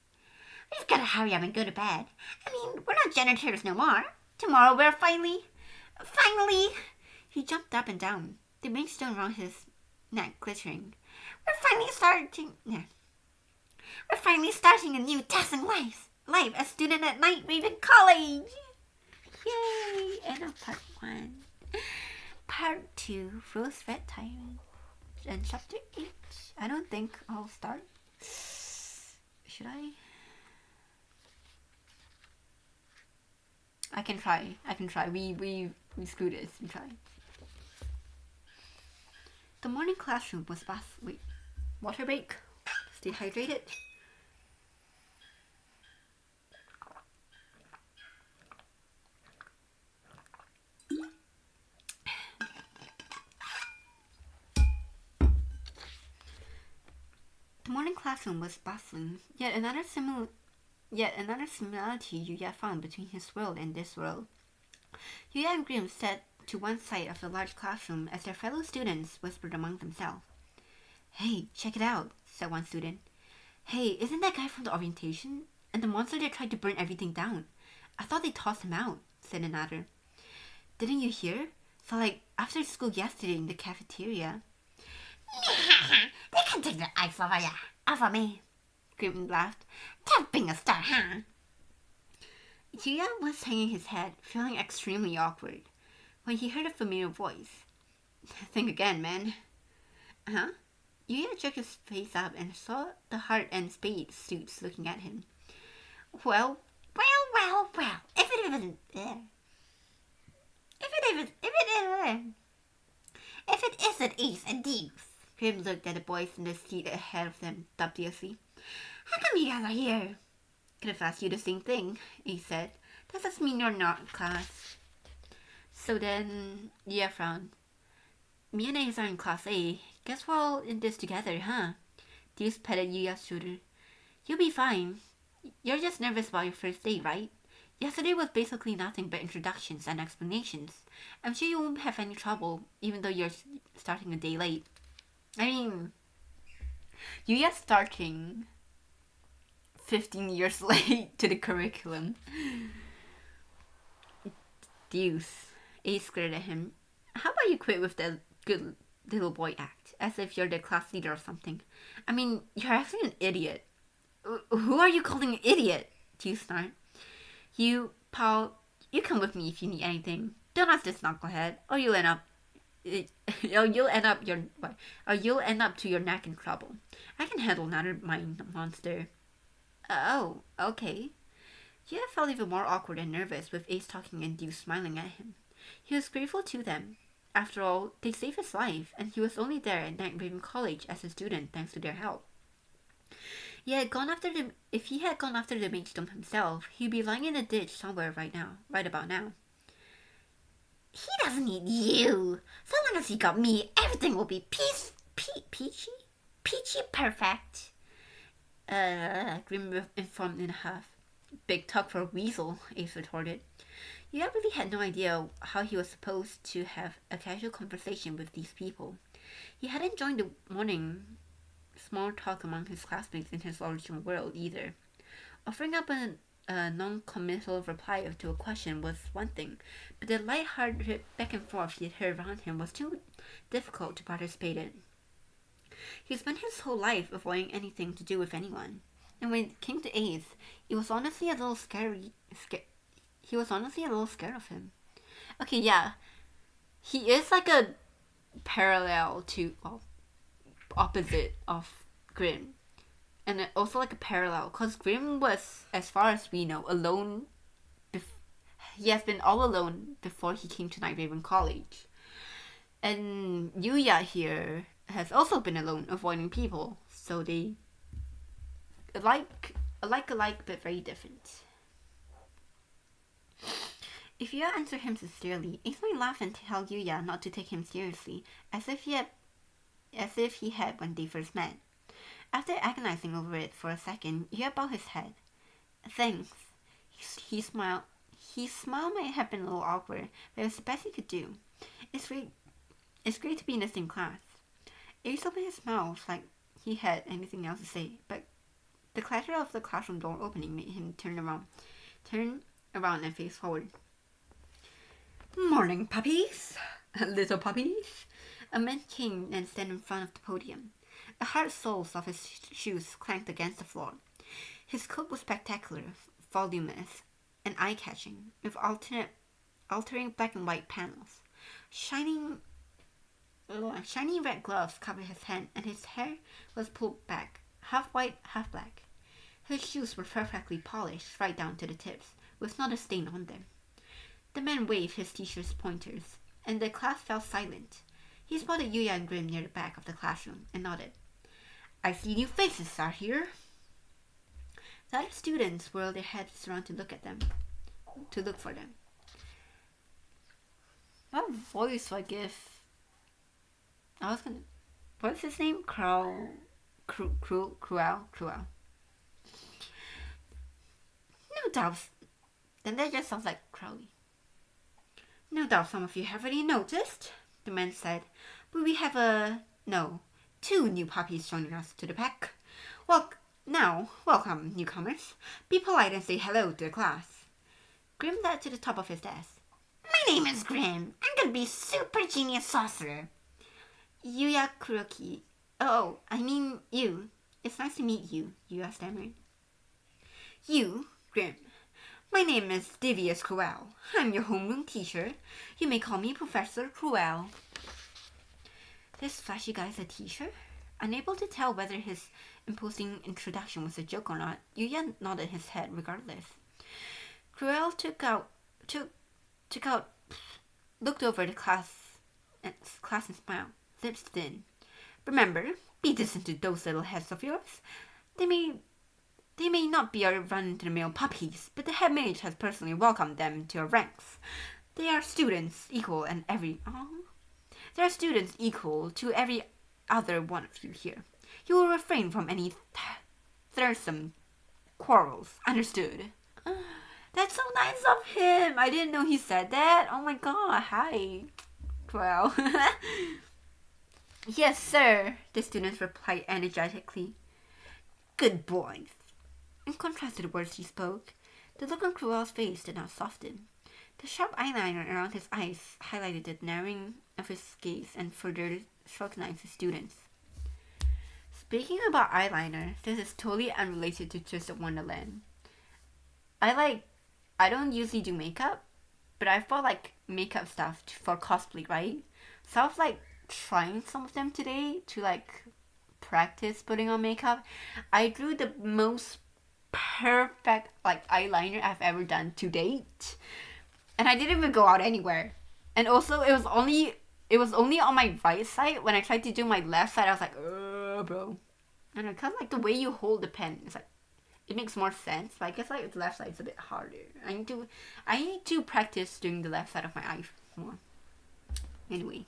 We've got to hurry up and go to bed. I mean, we're not janitors no more. Tomorrow we're finally... He jumped up and down, the ring stone around his neck glittering. We're finally starting a new dazzling life as student at Night Raven College. Yay! End of part 1. Part 2, Rose Red Tyrant. And chapter 8. I don't think I'll start. Should I? I can try. We screw this. We try. The morning classroom was water break. Stay hydrated. The morning classroom was bustling, yet another similarity Yuya found between his world and this world. Yuya and Grim sat to one side of the large classroom as their fellow students whispered among themselves. "Hey, check it out," said one student. "Hey, isn't that guy from the orientation? And the monster that tried to burn everything down? I thought they tossed him out," said another. "Didn't you hear? So after school yesterday in the cafeteria." They can take the ice off of me. Grim laughed. Tough being a star, huh? Yuya was hanging his head, feeling extremely awkward, when he heard a familiar voice. "Think again, man." "Huh?" Yuya jerked his face up and saw the Heart and Spade suits looking at him. Well. If it isn't Ace and Deuce. Grim looked at the boys in the seat ahead of them dubiously. "How come you guys are here?" "Could have asked you the same thing," he said. "Does this mean you're not in class?" So then, Yuya frowned. "Me and Ace are in class A. Guess we're all in this together, huh?" Deuce patted Yuya's shoulder. "You'll be fine. You're just nervous about your first day, right? Yesterday was basically nothing but introductions and explanations. I'm sure you won't have any trouble, even though you're starting a day late." I mean, Yuya's starting 15 years late to the curriculum. Deuce. Ace glared at him. "How about you quit with the good little boy act, as if you're the class leader or something? I mean, you're actually an idiot." "Who are you calling an idiot?" Deuce snarled. "You, pal, you come with me if you need anything. Don't ask this knucklehead, or you'll end up to your neck in trouble. I can handle another mind monster." "Oh, okay." Yuya felt even more awkward and nervous with Ace talking and Deuce smiling at him. He was grateful to them. After all, they saved his life, and he was only there at Night Raven College as a student thanks to their help. If he had gone after the magedom himself, he'd be lying in a ditch somewhere right about now. "He doesn't need you. So long as he got me, everything will be peachy perfect." Grim informed in a huff. "Big talk for a weasel," Ace retorted. Yuya really had no idea how he was supposed to have a casual conversation with these people. He hadn't joined the morning small talk among his classmates in his original world either. Offering up a non-committal reply to a question was one thing, but the light-hearted back and forth he had heard around him was too difficult to participate in. He spent his whole life avoiding anything to do with anyone, and when it came to Ace, he was honestly a little scared of him. Okay, yeah, he is like a parallel to, opposite of Grim. And also like a parallel, because Grim was, as far as we know, alone. He has been all alone before he came to Night Raven College. And Yuya here has also been alone, avoiding people. So they alike, but very different. If Yuya answered him sincerely, Ace might laugh and tell Yuya not to take him seriously, as if he had when they first met. After agonizing over it for a second, Yuya bowed his head. "Thanks." He smiled. His smile might have been a little awkward, but it was the best he could do. It's great to be in the same class." Ace opened his mouth like he had anything else to say, but the clatter of the classroom door opening made him turn around and face forward. "Morning, puppies. Little puppies." A man came and stood in front of the podium. The hard soles of his shoes clanked against the floor. His coat was spectacular, voluminous, and eye-catching, with altering black and white panels. Shiny red gloves covered his hand, and his hair was pulled back, half white, half black. His shoes were perfectly polished right down to the tips, with not a stain on them. The man waved his teacher's pointers, and the class fell silent. He spotted Yuya and Grim near the back of the classroom and nodded. "I see new faces are here." The other students whirled their heads around to look for them. What voice do I give? What's his name? Cruel. No doubt. Then that just sounds like Crowley. No doubt some of you have already noticed, the man said, but we have two new puppies joining us to the pack. Well, now, welcome, newcomers. Be polite and say hello to the class. Grim led to the top of his desk. My name is Grim. I'm gonna be super genius sorcerer. Yuya Kuroki. Oh, I mean you. It's nice to meet you, Yuya stammered. You, Grim. My name is Devious Cruel. I'm your homeroom teacher. You may call me Professor Cruel. This flashy guy's a teacher? Unable to tell whether his imposing introduction was a joke or not, Yuya nodded his head regardless. Cruel looked over the class and smiled, lips thin. Remember, be decent to those little heads of yours. They may not be our run-of-the-mill puppies, but the head mage has personally welcomed them to our ranks. They are students equal to every other one of you here. You will refrain from any tiresome quarrels. Understood? That's so nice of him. I didn't know he said that. Oh my god. Hi. Well. Yes, sir, the students replied energetically. Good boys. In contrast to the words he spoke, the look on Cruel's face did not soften. The sharp eyeliner around his eyes highlighted the narrowing of his gaze and further scrutinized the students. Speaking about eyeliner, this is totally unrelated to Twisted Wonderland. I don't usually do makeup, but I bought makeup stuff for cosplay, right? So I was trying some of them today to practice putting on makeup. I drew the most perfect eyeliner I've ever done to date, and I didn't even go out anywhere. And also, it was only on my right side. When I tried to do my left side, I was like, bro. And because the way you hold the pen is it makes more sense. But I guess the left side is a bit harder. I need to practice doing the left side of my eye more. Anyway.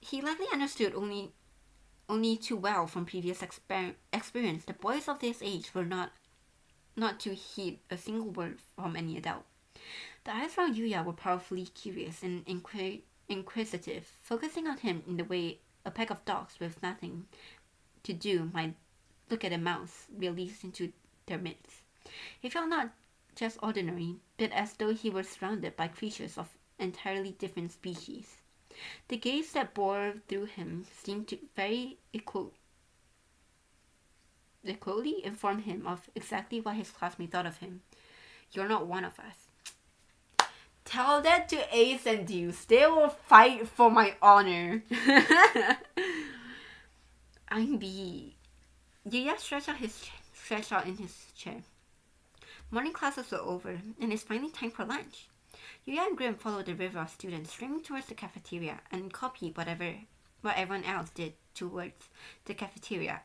He likely understood only too well from previous experience. The boys of this age were not to heed a single word from any adult. The eyes around Yuya were powerfully curious and inquisitive, focusing on him in the way a pack of dogs with nothing to do might look at a mouse released into their midst. He felt not just ordinary, but as though he were surrounded by creatures of entirely different species. The gaze that bore through him seemed to very equally inform him of exactly what his classmates thought of him. You're not one of us. Tell that to Ace and Deuce. They will fight for my honor. I'm B. Yuya stretched out in his chair. Morning classes were over, and it's finally time for lunch. Yuya and Grim followed the river of students streaming towards the cafeteria and copied what everyone else did towards the cafeteria.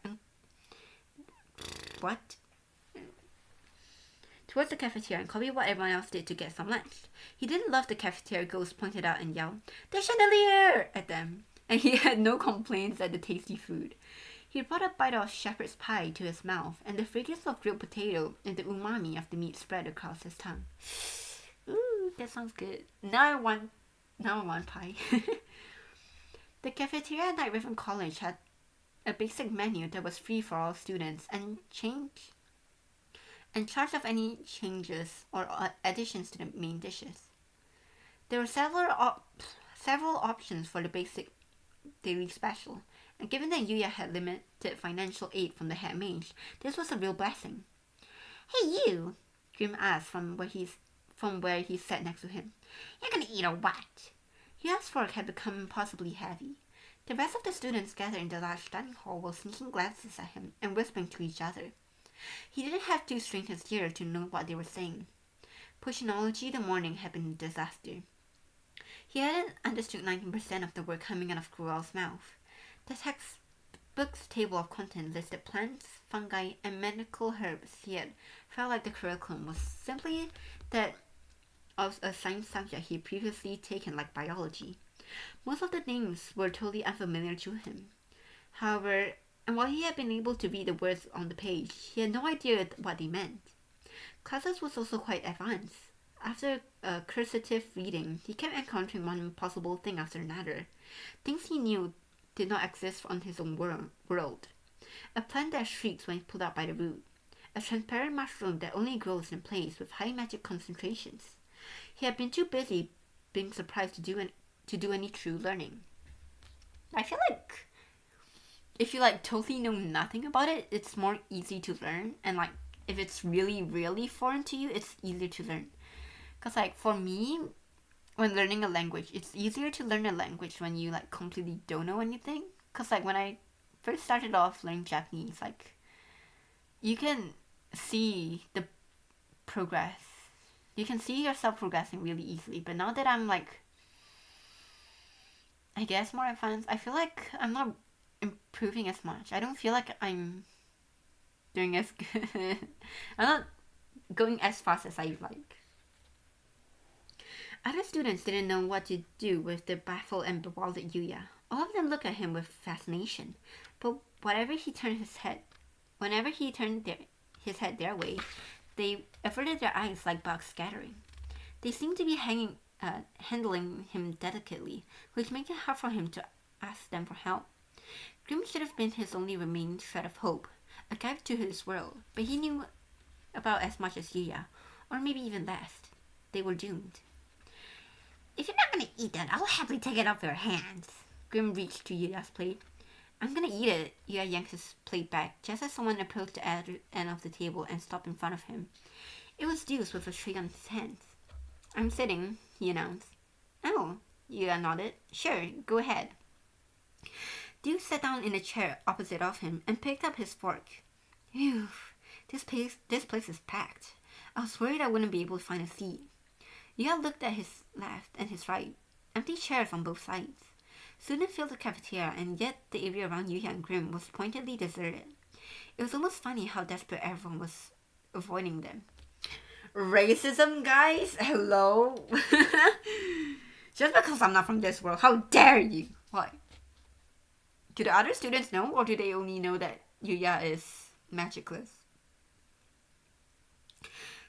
Towards the cafeteria and copied what everyone else did to get some lunch. He didn't love the cafeteria ghost pointed out and yelled, "The chandelier!" at them, and he had no complaints at the tasty food. He brought a bite of shepherd's pie to his mouth, and the fragrance of grilled potato and the umami of the meat spread across his tongue. Ooh, that sounds good. Now I want pie. The cafeteria at Night Riven College had a basic menu that was free for all students and charge of any changes or additions to the main dishes. There were several options for the basic daily special, and given that Yuya had limited financial aid from the head mage, this was a real blessing. Hey you, Grim asked from where he sat next to him. You're gonna eat or what? Yuya's fork had become impossibly heavy. The rest of the students gathered in the large dining hall were sneaking glances at him and whispering to each other. He didn't have to strain his ear to know what they were saying. Pushinology the morning had been a disaster. He hadn't understood 19% of the word coming out of Cruel's mouth. The textbook's table of contents listed plants, fungi, and medical herbs, yet felt like the curriculum was simply that of a science subject he previously taken, like biology. Most of the names were totally unfamiliar to him. However, and while he had been able to read the words on the page, he had no idea what they meant. Classes was also quite advanced. After cursive reading, he kept encountering one impossible thing after another. Things he knew did not exist on his own world. A plant that shrieks when pulled out by the root. A transparent mushroom that only grows in place with high magic concentrations. He had been too busy being surprised to do any true learning. I feel like if you totally know nothing about it, it's more easy to learn, and if it's really really foreign to you, it's easier to learn. Cause for me, when learning a language, it's easier to learn a language when you completely don't know anything. Cause when I first started off learning Japanese, you can see the progress. You can see yourself progressing really easily. But now that I'm I guess more advanced, I feel like I'm not improving as much. I don't feel like I'm doing as good. I'm not going as fast as I like. Other students didn't know what to do with the baffled and bewildered Yuya. All of them looked at him with fascination, but whenever he turned his head their way, they averted their eyes like bugs scattering. They seemed to be handling him delicately, which made it hard for him to ask them for help. Grim should have been his only remaining thread of hope, a guide to his world, but he knew about as much as Yuya, or maybe even less. They were doomed. If you're not gonna eat that, I'll happily take it off your hands. Grim reached to Yuya's plate. I'm gonna eat it. Yuya yanked his plate back, just as someone approached the end of the table and stopped in front of him. It was Deuce with a tray on his hands. I'm sitting, he announced. Oh, Yuya nodded. Sure, go ahead. Deuce sat down in a chair opposite of him and picked up his fork. Phew, this place is packed. I was worried I wouldn't be able to find a seat. Yuya looked at his left and his right. Empty chairs on both sides. Students filled the cafeteria, and yet the area around Yuya and Grim was pointedly deserted. It was almost funny how desperate everyone was avoiding them. Racism, guys? Hello? Just because I'm not from this world, how dare you? What? Do the other students know, or do they only know that Yuya is magicless?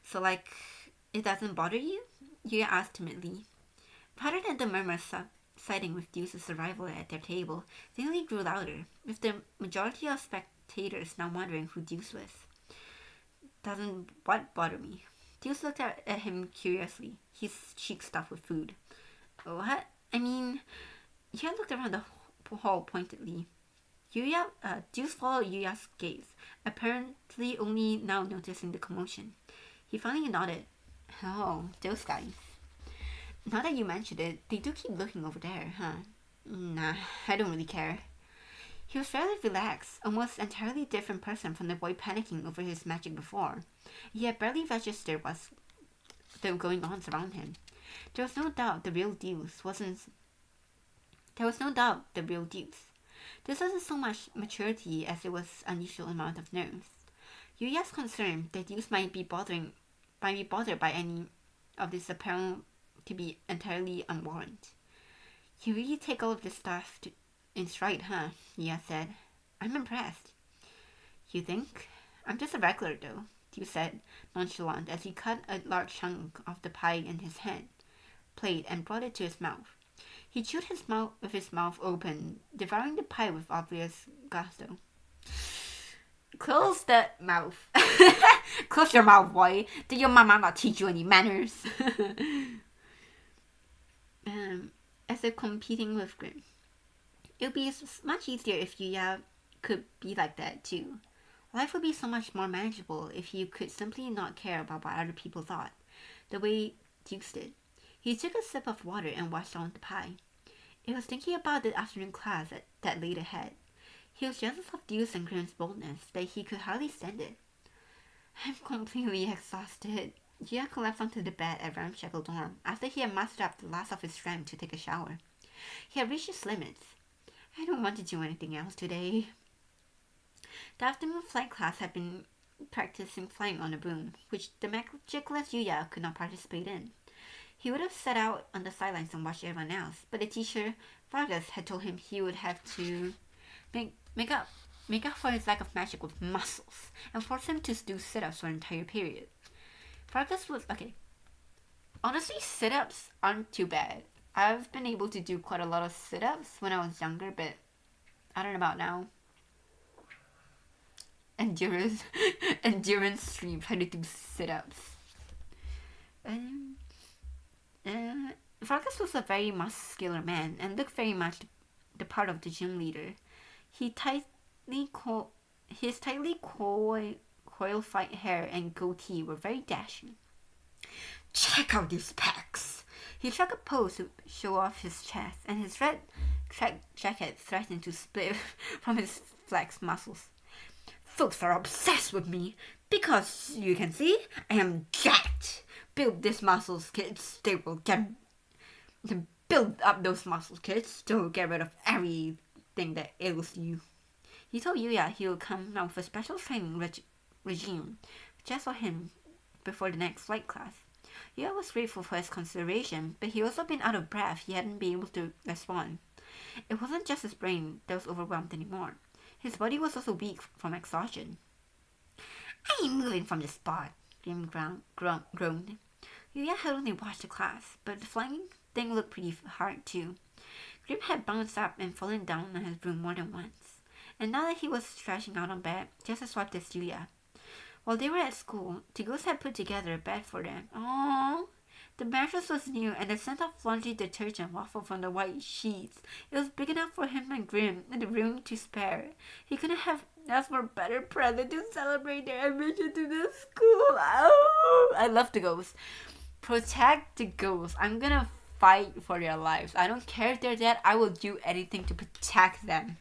So, it doesn't bother you? Yuya asked timidly. Rather than the murmur siding with Deuce's arrival at their table, they only grew louder, with the majority of spectators now wondering who Deuce was. Doesn't what bother me? Deuce looked at him curiously, his cheeks stuffed with food. What? I mean, Yuya looked around the hall pointedly. Deuce followed Yuya's gaze, apparently only now noticing the commotion. He finally nodded. Oh, those guys. Now that you mentioned it, they do keep looking over there, huh? Nah, I don't really care. He was fairly relaxed, almost entirely different person from the boy panicking over his magic before. He had barely registered what's going on around him. There was no doubt the real Deuce. This wasn't so much maturity as it was unusual amount of nerves. Yuya's concern that Deuce might be bothered by any of this apparent to be entirely unwarranted. You really take all of this stuff in stride, huh? Yuya said. I'm impressed. You think? I'm just a regular, though, Deuce said, nonchalant, as he cut a large chunk of the pie in his plate and brought it to his mouth. He chewed with his mouth open, devouring the pie with obvious gusto. Close the mouth. Close your mouth, boy. Did your mama not teach you any manners? As if competing with Grim. It would be much easier if Yuya could be like that too. Life would be so much more manageable if you could simply not care about what other people thought, the way Dukes did. He took a sip of water and washed down the pie. He was thinking about the afternoon class that laid ahead. He was jealous of Deuce and Grim's boldness, that he could hardly stand it. I'm completely exhausted. Yuya collapsed onto the bed at ramshackle dorm after he had mustered up the last of his strength to take a shower. He had reached his limits. I don't want to do anything else today. The afternoon flight class had been practicing flying on a broom, which the magicless Yuya could not participate in. He would have sat out on the sidelines and watched everyone else, but the teacher, Vargas, had told him he would have to make up for his lack of magic with muscles and force him to do sit-ups for an entire period. Vargas was okay. Honestly, sit-ups aren't too bad. I've been able to do quite a lot of sit-ups when I was younger, but I don't know about now. Endurance stream trying to do sit-ups. Vargas was a very muscular man and looked very much the part of the gym leader. His tightly coiled hair and goatee were very dashing. Check out these pecs! He struck a pose to show off his chest, and his red track jacket threatened to split from his flexed muscles. Folks are obsessed with me because, you can see, I am jacked. Build these muscles, kids. They will build up those muscles, kids. They will get rid of everything that ails you. He told Yuya he would come out with a special training regime just for him before the next flight class. Yuya was grateful for his consideration, but he also been out of breath. He hadn't been able to respond. It wasn't just his brain that was overwhelmed anymore. His body was also weak from exhaustion. I ain't moving from this spot, Grim groaned. Yuya had only watched the class, but the flying thing looked pretty hard too. Grim had bounced up and fallen down on his broom more than once, and now that he was stretching out on bed, just as swept as Yuya. While they were at school, the ghost had put together a bed for them. Aww. The mattress was new, and the scent of laundry detergent wafted from the white sheets. It was big enough for him and Grim, and the room to spare. He couldn't have asked for a better present to celebrate their admission to the school. Oh, I love the ghosts. Protect the ghosts. I'm gonna fight for their lives. I don't care if they're dead. I will do anything to protect them.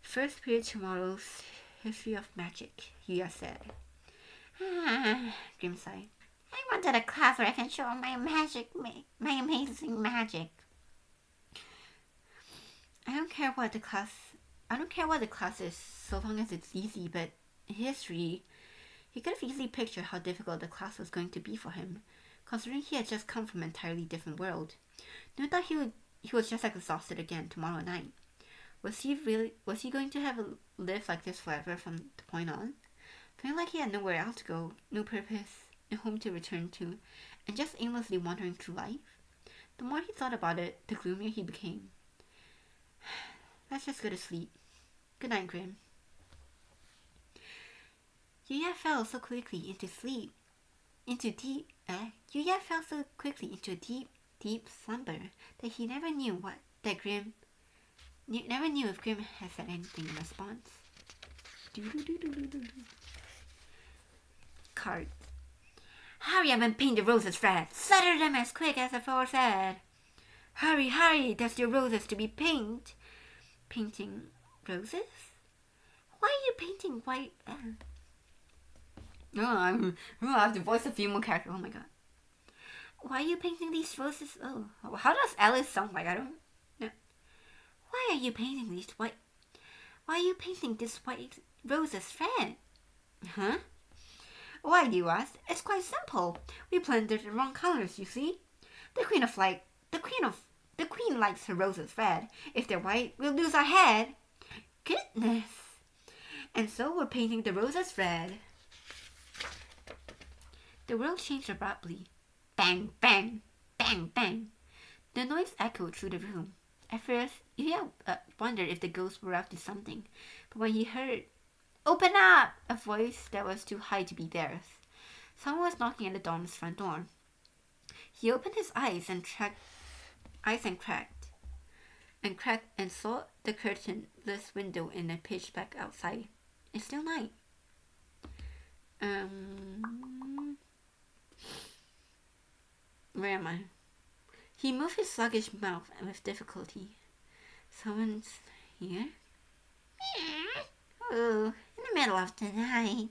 First period tomorrow's History of Magic, Yuya said. Grim sighed. I wanted a class where I can show my amazing magic. I don't care what the class is, so long as it's easy, but in history, he could have easily pictured how difficult the class was going to be for him, considering he had just come from an entirely different world. No doubt he was just exhausted again tomorrow night. Was he going to live like this forever from the point on? Feeling like he had nowhere else to go, no purpose, no home to return to, and just aimlessly wandering through life? The more he thought about it, the gloomier he became. Let's just go to sleep. Good night, Grim. Yuya fell so quickly into sleep. Yuya fell so quickly into a deep slumber that he never knew if Grim had said anything in response. Card. Hurry up and paint the roses red. Scatter them as quick as aforesaid. Hurry, there's your roses to be painted. Painting roses? Why are you painting white? I have to voice a female character. Oh my god. Why are you painting these roses? Oh, how does Alice sound like? I don't know. Why are you painting these white? Why are you painting this white roses red? Huh? Why do you ask? It's quite simple. We blended the wrong colors, you see. The queen likes her roses red. If they're white, we'll lose our head. Goodness. And so we're painting the roses red. The world changed abruptly. Bang, bang, bang, bang. The noise echoed through the room. At first, Yuya wondered if the ghosts were up to something, but when he heard, "Open up!" a voice that was too high to be theirs, someone was knocking at the dorm's front door. He opened his eyes and cracked and saw the curtainless window in the pitch black outside. It's still night. Where am I? He moved his sluggish mouth with difficulty. Someone's here? Ooh, in the middle of the night.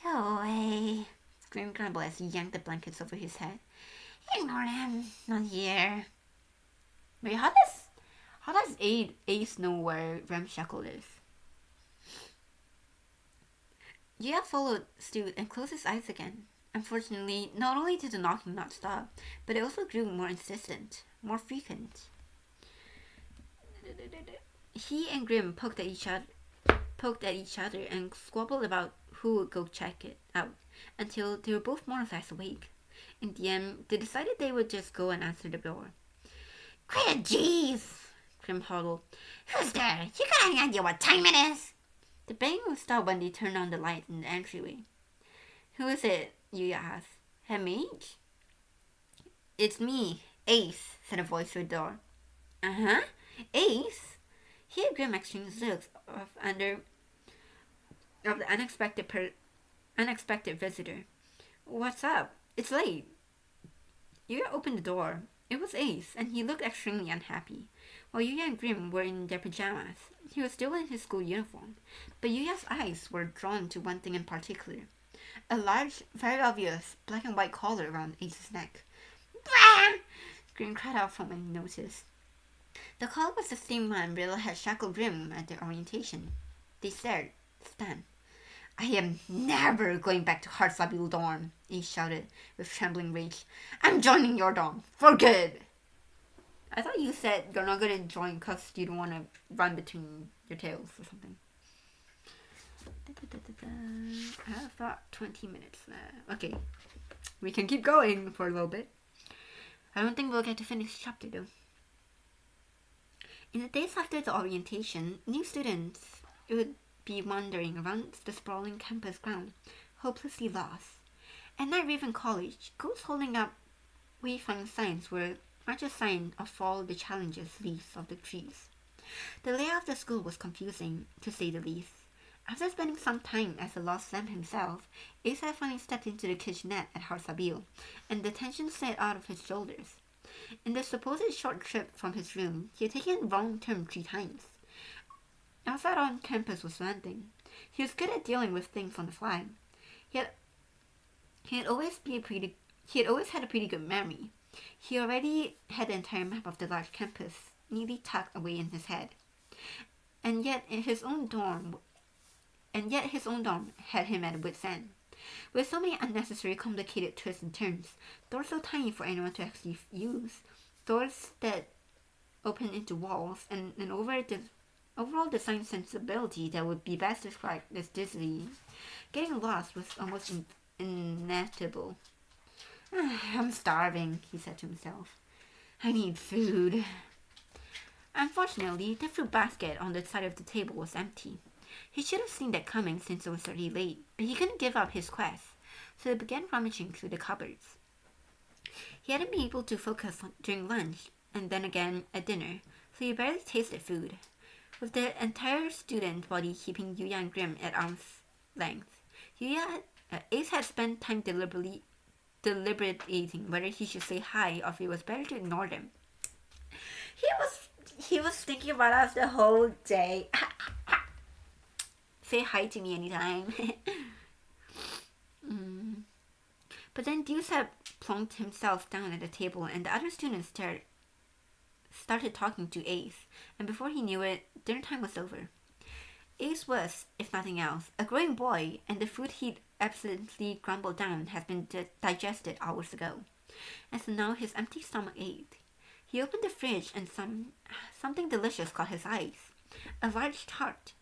Go away. Grim grumbled as he yanked the blankets over his head. Ignore them. Not here. Wait, how does Ace know where Ramshackle is? Yuya followed suit and closed his eyes again. Unfortunately, not only did the knocking not stop, but it also grew more insistent, more frequent. He and Grim poked at each other and squabbled about who would go check it out, until they were both more or less awake. In the end, they decided they would just go and answer the door. Great jeez! Grim huddled. Who's there? You got any idea what time it is? The banging would stop when they turned on the light in the entryway. Who is it? Yuya asked. Head mage? It's me, Ace, said a voice through the door. Uh-huh. Ace? He and Grim exchanged looks of the unexpected visitor. What's up? It's late. Yuya opened the door. It was Ace, and he looked extremely unhappy. While Yuya and Grim were in their pajamas, he was still in his school uniform, but Yuya's eyes were drawn to one thing in particular. A large, very obvious, black and white collar around Ace's neck. Blah! Grim cried out from when he noticed. The collar was the same one Riddle had shackled Grim at their orientation. They stared, stunned. I am never going back to Hartsabil dorm, Ace shouted with trembling rage. I'm joining your dorm, for good. I thought you said you're not going to join because you don't want to run between your tails or something. I have about 20 minutes left. Okay, we can keep going for a little bit. I don't think we'll get to finish the chapter though. In the days after the orientation, new students would be wandering around the sprawling campus ground, hopelessly lost. At Night Raven College, ghosts holding up wayfinding signs were much a sign of all the challenges leaves of the trees. The layout of the school was confusing, to say the least. After spending some time as a lost lamb himself, Ace had finally stepped into the kitchenette at Harsabil, and the tension slid out of his shoulders. In the supposed short trip from his room, he had taken the wrong turn 3 times. Outside on campus was one thing. He was good at dealing with things on the fly. He had always had a pretty good memory. He already had the entire map of the large campus neatly tucked away in his head. And yet his own dorm had him at wit's end. With so many unnecessary complicated twists and turns, doors so tiny for anyone to actually use, doors that open into walls, and an overall design sensibility that would be best described as dizzy. Getting lost was almost inevitable. I'm starving, he said to himself. I need food. Unfortunately, the fruit basket on the side of the table was empty. He should have seen that coming since it was already late, but he couldn't give up his quest, so he began rummaging through the cupboards. He hadn't been able to focus during lunch, and then again at dinner, so he barely tasted food. With the entire student body keeping Yuya and Grim at arm's length, Ace had spent time deliberating whether he should say hi or if it was better to ignore them. He was thinking about us the whole day. Say hi to me anytime. But then Deuce had plonked himself down at the table, and the other students started talking to Ace, and before he knew it, dinner time was over. Ace was, if nothing else, a growing boy, and the food he'd absently grumbled down had been digested hours ago, and so now his empty stomach ached. He opened the fridge, and something delicious caught his eyes. A large tart.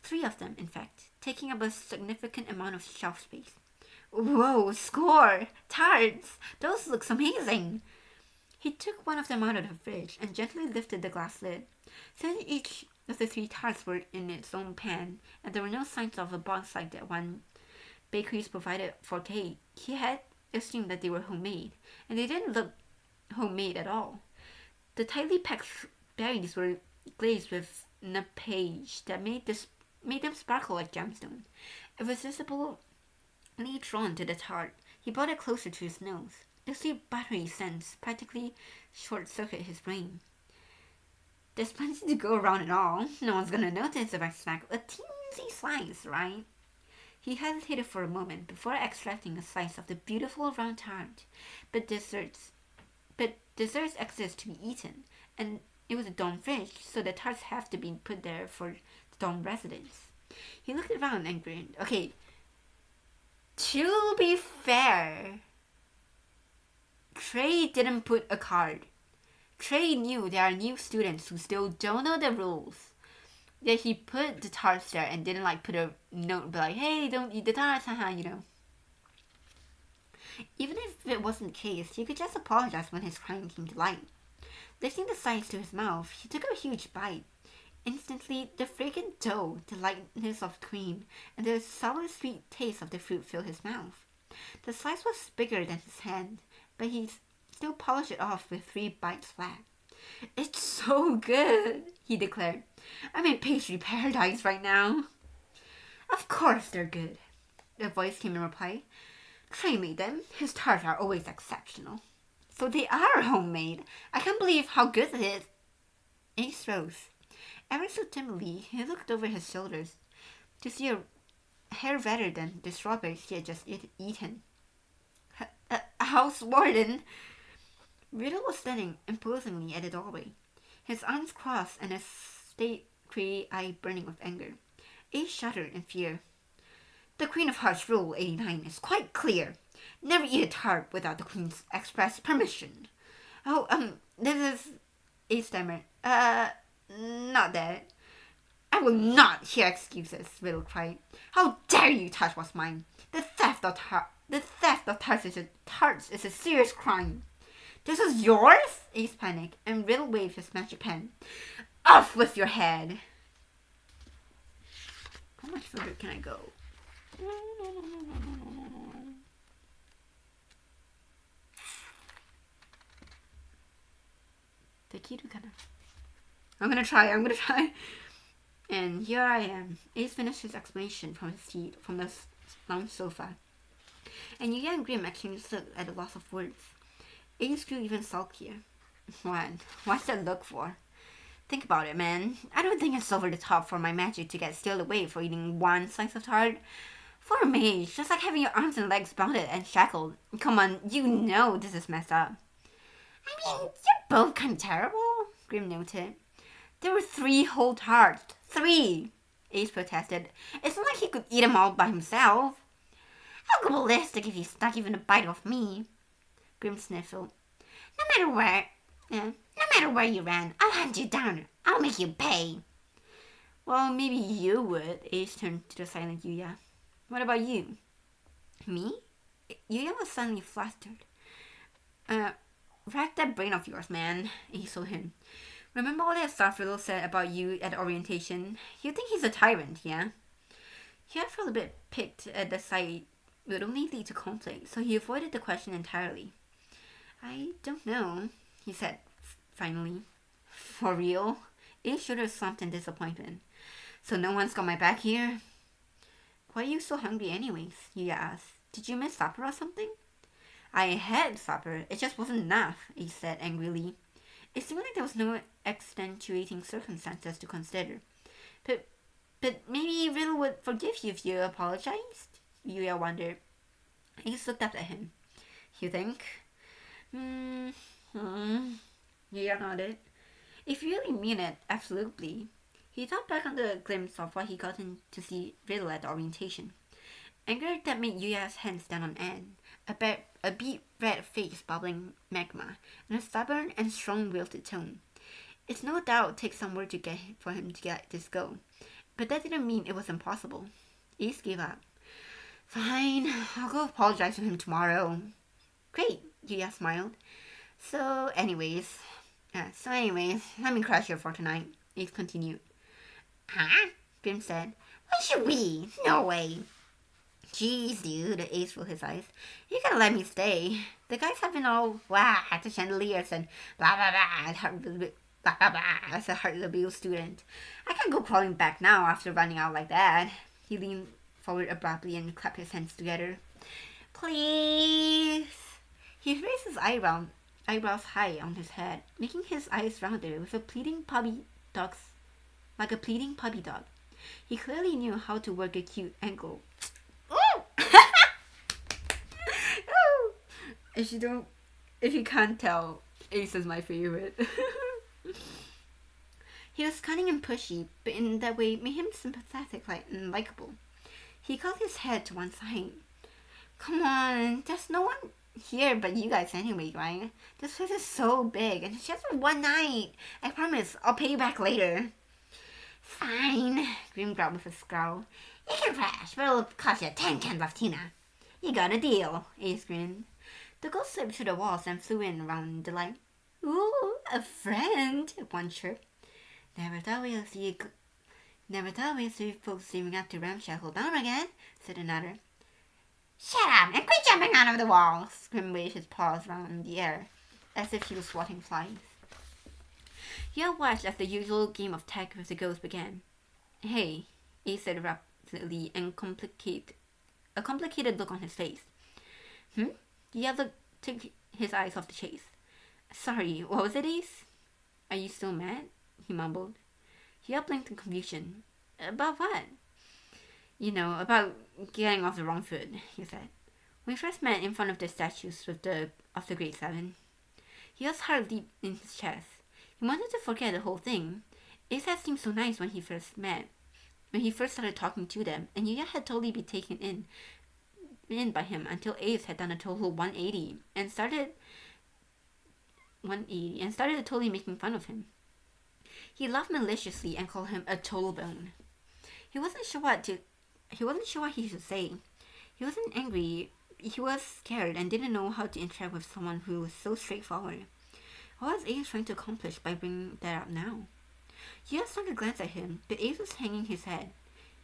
3 of them, in fact, taking up a significant amount of shelf space. Whoa, score! Tarts! Those look amazing! He took one of them out of the fridge and gently lifted the glass lid. Since each of the 3 tarts were in its own pan, and there were no signs of a box like that one bakeries provided for cake, he had assumed that they were homemade, and they didn't look homemade at all. The tightly packed berries were glazed with nappage that made them sparkle like gemstones. Irresistibly drawn to the tart, he brought it closer to his nose. The sweet buttery scents practically short-circuited his brain. There's plenty to go around and all. No one's gonna notice if I snack a teensy slice, right? He hesitated for a moment before extracting a slice of the beautiful round tart. But desserts exist to be eaten, and it was a dorm fridge, so the tarts have to be put there for the dorm residents. He looked around and grinned. Okay, To be fair, Trey didn't put a card. Trey knew there are new students who still don't know the rules. Yet he put the tarts there and didn't like put a note be like, hey, don't eat the tarts, haha, you know. Even if it wasn't the case, he could just apologize when his crime came to light. Lifting the sides to his mouth, he took a huge bite. Instantly, the fragrant dough, the lightness of cream, and the sour sweet taste of the fruit filled his mouth. The slice was bigger than his hand, but he still polished it off with 3 bites flat. It's so good, he declared. I'm in pastry paradise right now. Of course they're good, the voice came in reply. Trey made them. His tarts are always exceptional. So they are homemade. I can't believe how good it is. Ace rose. Ever so timidly, he looked over his shoulders to see a hair redder than the strawberries he had just eaten. House warden! Riddle was standing imposingly at the doorway, his arms crossed and his state-gray eye burning with anger. Ace shuddered in fear. The Queen of Hearts Rule 89 is quite clear. Never eat a tart without the Queen's express permission. Oh, this is... Ace stammered. Not that. I will not hear excuses, Riddle cried. How dare you touch what's mine? The theft of tarts is a serious crime. This is yours? Ace panicked, and Riddle waved his magic pen. Off with your head! How much further can I go? I'm gonna try. And here I am. Ace finished his explanation from his seat, from the lounge sofa. And Yuya and Grim actually stood at a loss of words. Ace grew even sulkier. What? What's that look for? Think about it, man. I don't think it's over the top for my magic to get stealed away for eating 1 slice of tart. For a mage, just like having your arms and legs bounded and shackled. Come on, you know this is messed up. I mean, you're both kind of terrible, Grim noted. There were 3 whole tarts. 3! Ace protested. It's not like he could eat them all by himself. How ballistic if you stuck even a bite off me. Grim sniffled. No matter where you ran, I'll hunt you down. I'll make you pay. Well, maybe you would. Ace turned to the silent Yuya. What about you? Me? Yuya was suddenly flustered. Rack that brain of yours, man, Ace told him. Remember all that stuff Riddle said about you at orientation? You think he's a tyrant, yeah? Yuya felt a bit piqued at the sight. It would only lead to conflict, so he avoided the question entirely. I don't know, he said finally. For real? Ace shoulders slumped in disappointment. So no one's got my back here? Why are you so hungry anyways? Yuya asked. Did you miss supper or something? I had supper. It just wasn't enough, Ace said angrily. It seemed like there was no extenuating circumstances to consider. But maybe Riddle would forgive you if you apologized? Yuya wondered. Ace looked up at him. You think? Yuya nodded. If you really mean it, absolutely. He thought back on the glimpse of what he gotten to see Riddle at the orientation. Anger that made Yuya's hands stand on end, a beet red face bubbling magma, and a stubborn and strong-willed tone. It's no doubt takes some work for him to get this go, but that didn't mean it was impossible. Ace gave up. Fine, I'll go apologize to him tomorrow. Great, Yuya smiled. So anyways, let me crash here for tonight, Ace continued. Huh? Grim said. Why should we? No way. Jeez, dude, Ace rolled his eyes. You gotta let me stay. The guys have been all, wow, at the chandeliers and blah, blah, blah, as a heart-of-the-wheel student. I can't go crawling back now after running out like that. He leaned forward abruptly and clapped his hands together. Please. He raised his eyebrows high on his head, making his eyes rounded with a pleading puppy dog. He clearly knew how to work a cute angle. Ooh! If you can't tell, Ace is my favorite. He was cunning and pushy, but in that way made him sympathetic and likable. He cocked his head to one side. Come on, there's no one here but you guys anyway, right? This place is so big, and it's just for one night. I promise, I'll pay you back later. Fine. Grim growled with a scowl. You can crash, but it'll cost you 10 cans of tuna. You got a deal, Ace grinned. The ghost slipped through the walls and flew in around the light. Ooh, a friend, one chirped. Never thought we'd see folks leaving up to ramshackle down again, said another. Shut up and quit jumping out of the walls. Grim waved his paws around in the air, as if he was swatting flies. You watched as the usual game of tag with the ghost began. Hey, Ace said rapidly and a complicated look on his face. The other took his eyes off the chase. Sorry, what was it, Ace? Are you still mad? He mumbled. He blinked in confusion. About what? You know, about getting off the wrong foot, he said. We first met in front of the statues of the Great Seven. His heart leaped in his chest. He wanted to forget the whole thing. Ace had seemed so nice when he first started talking to them, and Yuya had totally been taken in by him until Ace had done a total 180 and started totally making fun of him. He laughed maliciously and called him a total bone. He wasn't sure what he should say. He wasn't angry. He was scared and didn't know how to interact with someone who was so straightforward. What was Ace trying to accomplish by bringing that up now? Yuya sunk a glance at him, but Ace was hanging his head.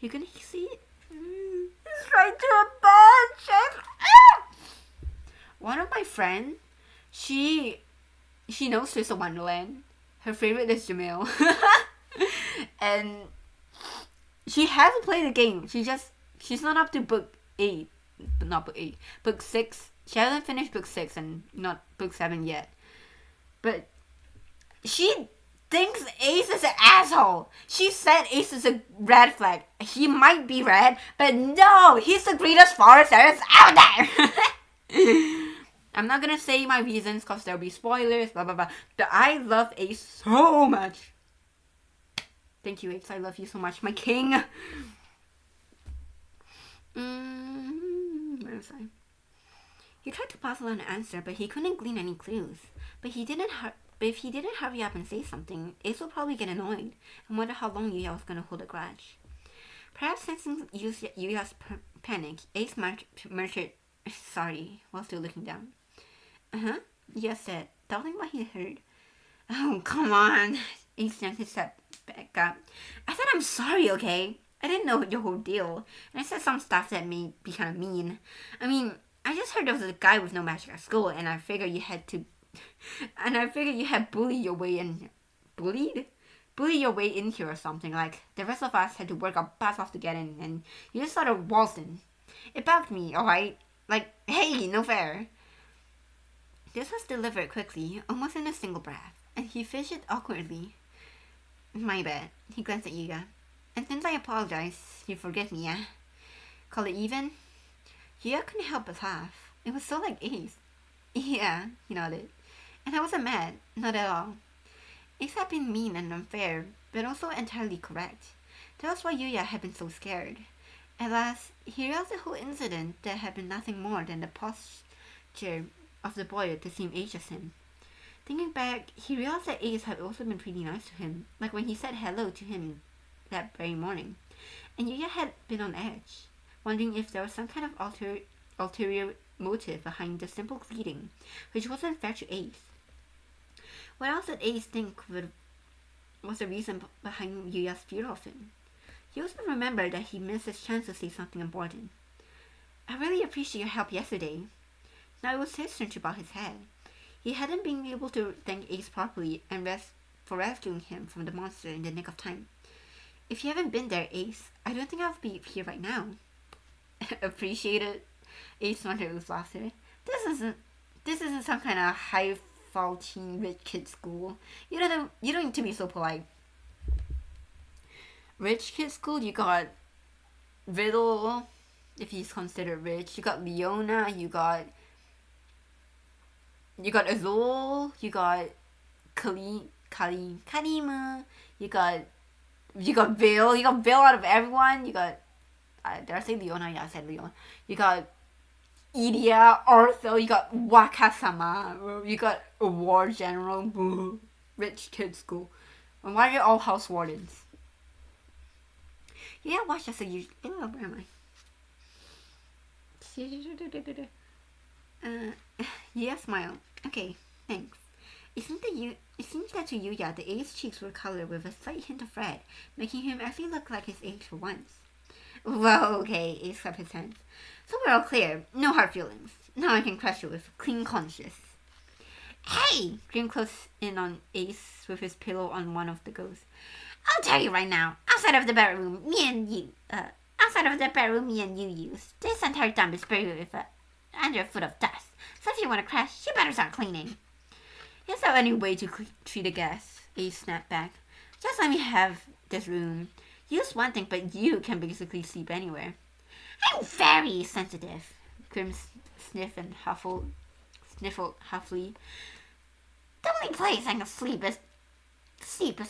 You can see it. He's right to a bad shape. One of my friends, she knows Twist of Wonderland. Her favorite is Jamil. And she hasn't played the game. She's not up to book 8. Not book 8. Book 6. She hasn't finished book 6 and not book 7 yet. But she thinks Ace is an asshole. She said Ace is a red flag. He might be red, but no, he's the greatest forest there is out there. I'm not gonna say my reasons because there'll be spoilers, blah blah blah. But I love Ace so much. Thank you, Ace. I love you so much, my king. Where was I? He tried to puzzle an answer, but he couldn't glean any clues. But if he didn't hurry up and say something, Ace would probably get annoyed and wonder how long Yuya was gonna hold a grudge. Perhaps sensing Yuya's panic, Ace murmured, "Sorry," while still looking down. Yuya said, doubting what he heard. Oh, come on. Ace yanked his head back up. I said I'm sorry, okay? I didn't know your whole deal. And I said some stuff that may be kind of mean. I mean, I just heard there was a guy with no magic at school, and I figured you had bullied your way in here or something. Like, the rest of us had to work our butts off to get in, and you just started waltzing. It bugged me, alright? Like, hey, no fair. This was delivered quickly, almost in a single breath, and he fidgeted awkwardly. My bad. He glanced at Yuya. And since I apologize, you forgive me, yeah? Call it even? Yuya couldn't help but laugh. It was so like Ace. Yeah, he nodded. And I wasn't mad, not at all. Ace had been mean and unfair, but also entirely correct. That was why Yuya had been so scared. At last, he realized the whole incident that had been nothing more than the posture of the boy to seem aged as him. Thinking back, he realized that Ace had also been pretty nice to him, like when he said hello to him that very morning. And Yuya had been on edge, wondering if there was some kind of ulterior motive behind the simple greeting, which wasn't fair to Ace. What else did Ace think was the reason behind Yuya's fear of him? He also remembered that he missed his chance to say something important. I really appreciate your help yesterday. Now it was his turn to bow his head. He hadn't been able to thank Ace properly and for rescuing him from the monster in the nick of time. If you haven't been there, Ace, I don't think I'll be here right now. Appreciate it? Ace wondered with laughter. This isn't some kind of high-faulty rich kid school. You don't need to be so polite. Rich kid school, you got Riddle, if he's considered rich. You got Leona, you got Azul, you got Kalima, you got Bill, out of everyone. You got did I say Leona? Yeah, I said Leona. You got Idia, Ortho, you got Wakasama, you got a war general, boo, rich kid school. And why are you all house wardens? Yeah, watch us a you. Oh, where am I? Yeah, smile. Okay, thanks. It seems that to Yuya, the A's cheeks were colored with a slight hint of red, making him actually look like his age for once. Well, okay, Ace clapped his hands. So we're all clear. No hard feelings. Now I can crush you with clean conscience. Hey! Grim closed in on Ace with his pillow on one of the ghosts. I'll tell you right now, outside of the bedroom, me and you used, this entire dump is buried with under a foot of dust. So if you want to crash, you better start cleaning. Is there any way to treat a guest? Ace snapped back. Just let me have this room. Use one thing, but you can basically sleep anywhere. I'm very sensitive. Grim sniffled huffily. The only place I can sleep is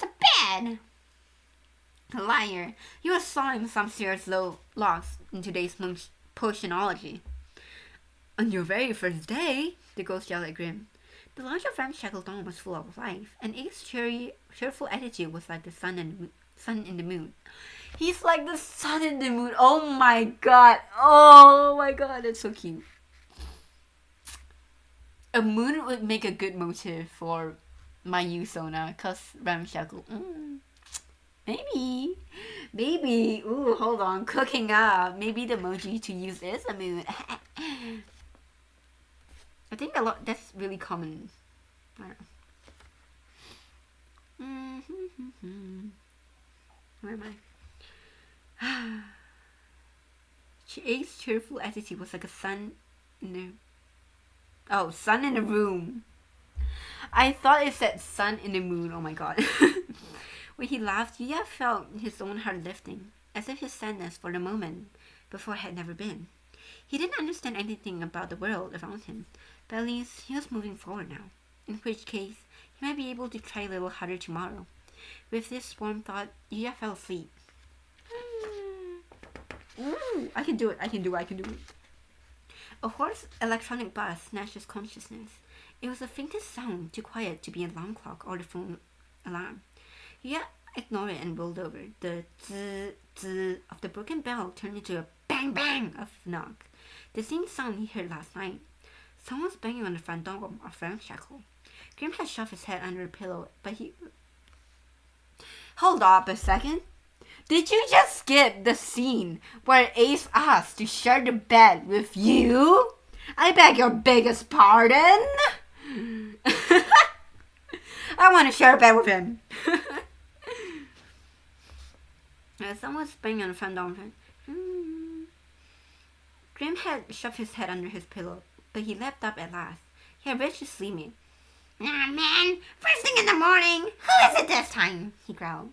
a bed. Liar. You are sawing some serious loss in today's potionology. On your very first day, the ghost yelled at Grim. The large of ramshackle dawn was full of life, and Ace's cheerful attitude was like the sun in the moon. He's like the sun in the moon. Oh my god. Oh my god, that's so cute. A moon would make a good motive for my Usona, cause ramshackle. Maybe. Ooh, hold on, cooking up. Maybe the emoji to use is a moon. I think that's really common. I don't know. Where am I? Ace's cheerful attitude was like a sun in the room. I thought it said sun in the moon. Oh my god. When he laughed, Yuya felt his own heart lifting, as if his sadness for the moment before had never been. He didn't understand anything about the world around him, but at least he was moving forward now, in which case he might be able to try a little harder tomorrow. With this warm thought, Yuya fell asleep. I can do it. A hoarse electronic buzz snatched his consciousness. It was the faintest sound, too quiet to be an alarm clock or the phone alarm. Yuya ignored it and rolled over. The zzz of the broken bell turned into a bang bang of knock. The same sound he heard last night. Someone was banging on the front door of Ramshackle. Grim had shoved his head under a pillow, but he... Hold up a second. Did you just skip the scene where Ace asked to share the bed with you? I beg your biggest pardon? I want to share a bed with him. Someone's banging on the front door. Grim had shoved his head under his pillow, but he leapt up at last. He had reached his sleeping. Nah, man, first thing in the morning. Who is it this time? He growled.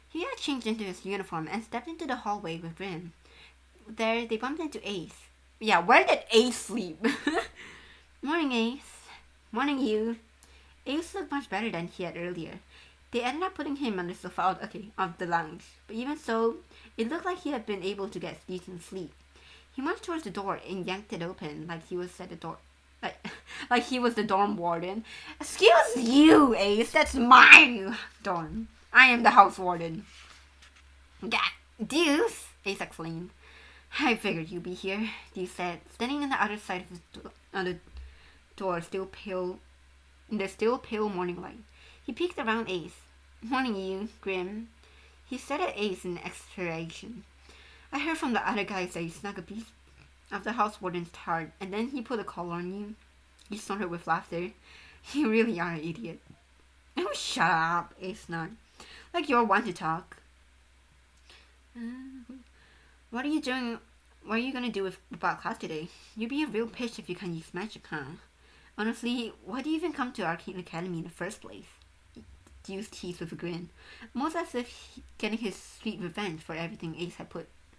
He had changed into his uniform and stepped into the hallway with Grim. There, they bumped into Ace. Yeah, where did Ace sleep? Morning, Ace. Morning, you. Ace looked much better than he had earlier. They ended up putting him on the sofa of the lounge. But even so, it looked like he had been able to get decent sleep. He marched towards the door and yanked it open like he was at the door. Like he was the dorm warden. Excuse you, Ace. That's my dorm. I am the house warden. Deuce, Ace exclaimed. I figured you'd be here, Deuce said, standing on the other side of the door, in the still pale morning light. He peeked around Ace. Morning, you, Grim. He stared at Ace in exasperation. I heard from the other guys that you snuck a piece of the house warden's tart, and then he put a collar on you. He snorted with laughter. You really are an idiot. Oh, shut up, Ace snarled. Like you're one to talk. What are you doing? What are you gonna do about class today? You'd be a real pitch if you can't use magic, huh? Honestly, why do you even come to Arcane Academy in the first place? Deuce teased with a grin, most as if getting his sweet revenge for everything Ace had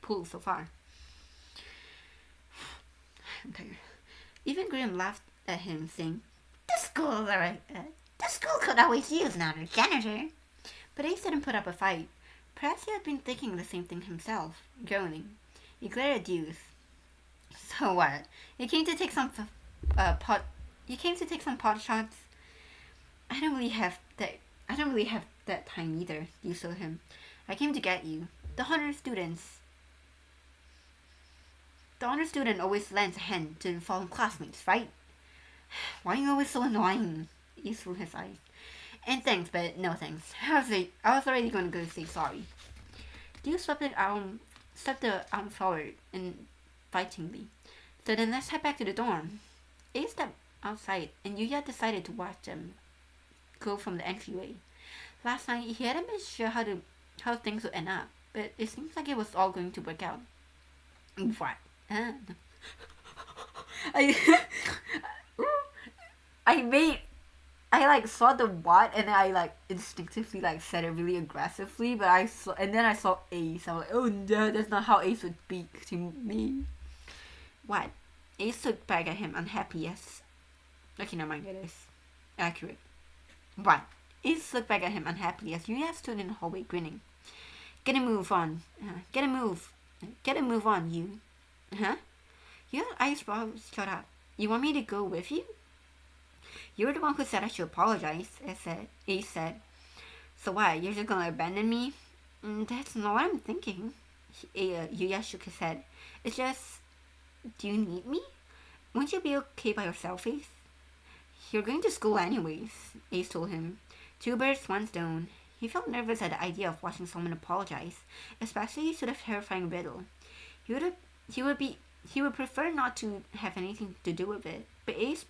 pulled so far. I'm tired. Even Grim laughed at him, saying, The school could always use another janitor. But Ace didn't put up a fight. Perhaps he had been thinking the same thing himself, groaning. He glared at Deuce. So what? You came to take some pot. You came to take some pot shots. I don't really have that. I don't really have that time either. You told him. I came to get you. The honor students. The honor student always lends a hand to fallen classmates, right? Why are you always so annoying? He rolled his eyes. And thanks, but no thanks. I was already going to go say sorry. You stepped the arm forward invitingly. So then let's head back to the dorm. A stepped outside, and Yuya decided to watch them go from the entryway. Last night, he hadn't been sure how things would end up, but it seems like it was all going to work out. What? I saw the what and then I instinctively said it really aggressively, but I saw Ace. I was like, oh no, that's not how Ace would speak to me. What? Ace looked back at him unhappy as okay, never mind, it is accurate. What? Ace looked back at him unhappily as Yuya stood in the hallway grinning. Get a move on. Get a move on, you. Huh? Your eyebrows shut up. You want me to go with you? You're the one who said I should apologize, Ace said. So what, you're just gonna abandon me? That's not what I'm thinking. Yuya shook his head. It's just, do you need me? Won't you be okay by yourself, Ace? You're going to school anyways, Ace told him. Two birds, one stone. He felt nervous at the idea of watching someone apologize, especially to the terrifying riddle. He would prefer not to have anything to do with it, but Ace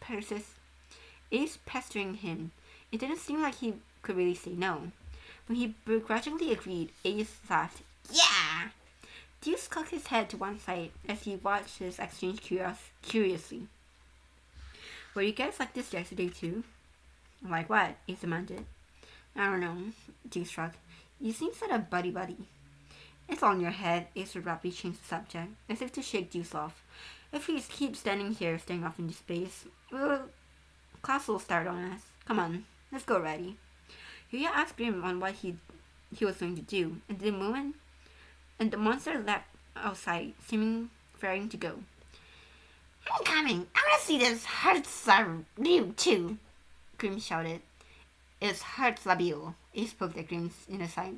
pestering him. It didn't seem like he could really say no. When he begrudgingly agreed, Ace laughed. Yeah! Deuce cocked his head to one side as he watched this exchange curiously. Were you guys like this yesterday too? Like what? Ace demanded. I don't know, Deuce shrugged. You seem sort of buddy-buddy. It's all in your head, Ace abruptly changed the subject, as if to shake Deuce off. If we keep standing here staring off into space, class will start on us. Come on, let's go already. Yuya asked Grim on what he was going to do, and the monster leapt outside, seeming raring to go. I'm coming. I want to see this Herzlabile too, Grim shouted. It's Herzlabile, Ace poked at Grim's inner side.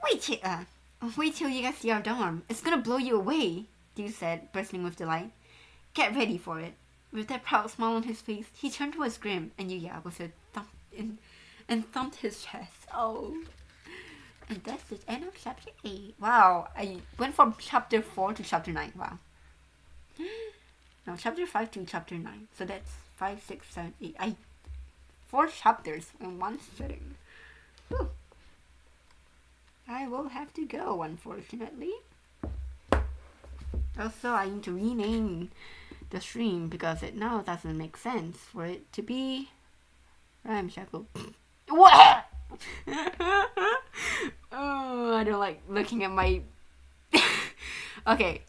Wait till you guys see our dorm. It's gonna blow you away, Deuce said, bursting with delight. Get ready for it. With that proud smile on his face, he turned towards Grim and Yuya with a thump and thumped his chest. Oh. And that's the end of chapter 8. Wow, I went from chapter 4 to chapter 9. Wow. No, chapter 5 to chapter 9. So that's 5, 6, 7, 8. 4 chapters in one sitting. Whew. I will have to go, unfortunately. Also, I need to rename the stream because it now doesn't make sense for it to be ramshackle. What? Oh, I don't like looking at my. Okay.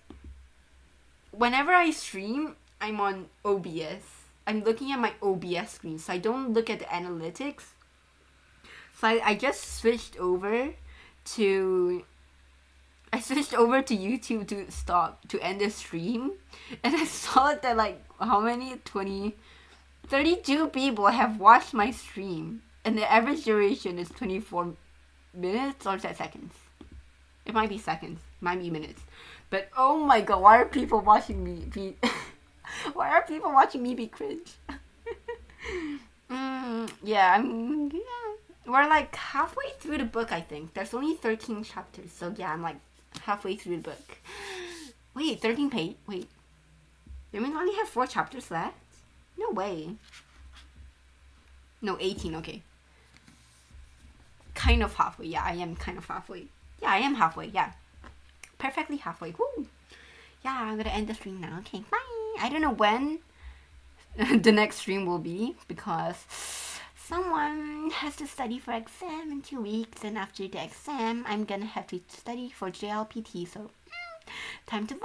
Whenever I stream, I'm on OBS. I'm looking at my OBS screen, so I don't look at the analytics. So I just switched over to YouTube to end the stream, and I saw that how many 32 people have watched my stream, and the average duration is 24 minutes, or is that seconds? It might be seconds, might be minutes, but oh my god, why are people watching me be why are people watching me be cringe? Yeah, we're like halfway through the book, I think. There's only 13 chapters, so yeah, I'm like halfway through the book. Wait, 13 page? Wait. Do we only have 4 chapters left? No way. No, 18, okay. Kind of halfway, yeah, I am kind of halfway. Yeah, I am halfway, yeah. Perfectly halfway, woo! Yeah, I'm gonna end the stream now, okay, bye! I don't know when the next stream will be, because someone has to study for exam in 2 weeks, and after the exam, I'm gonna have to study for JLPT, so time to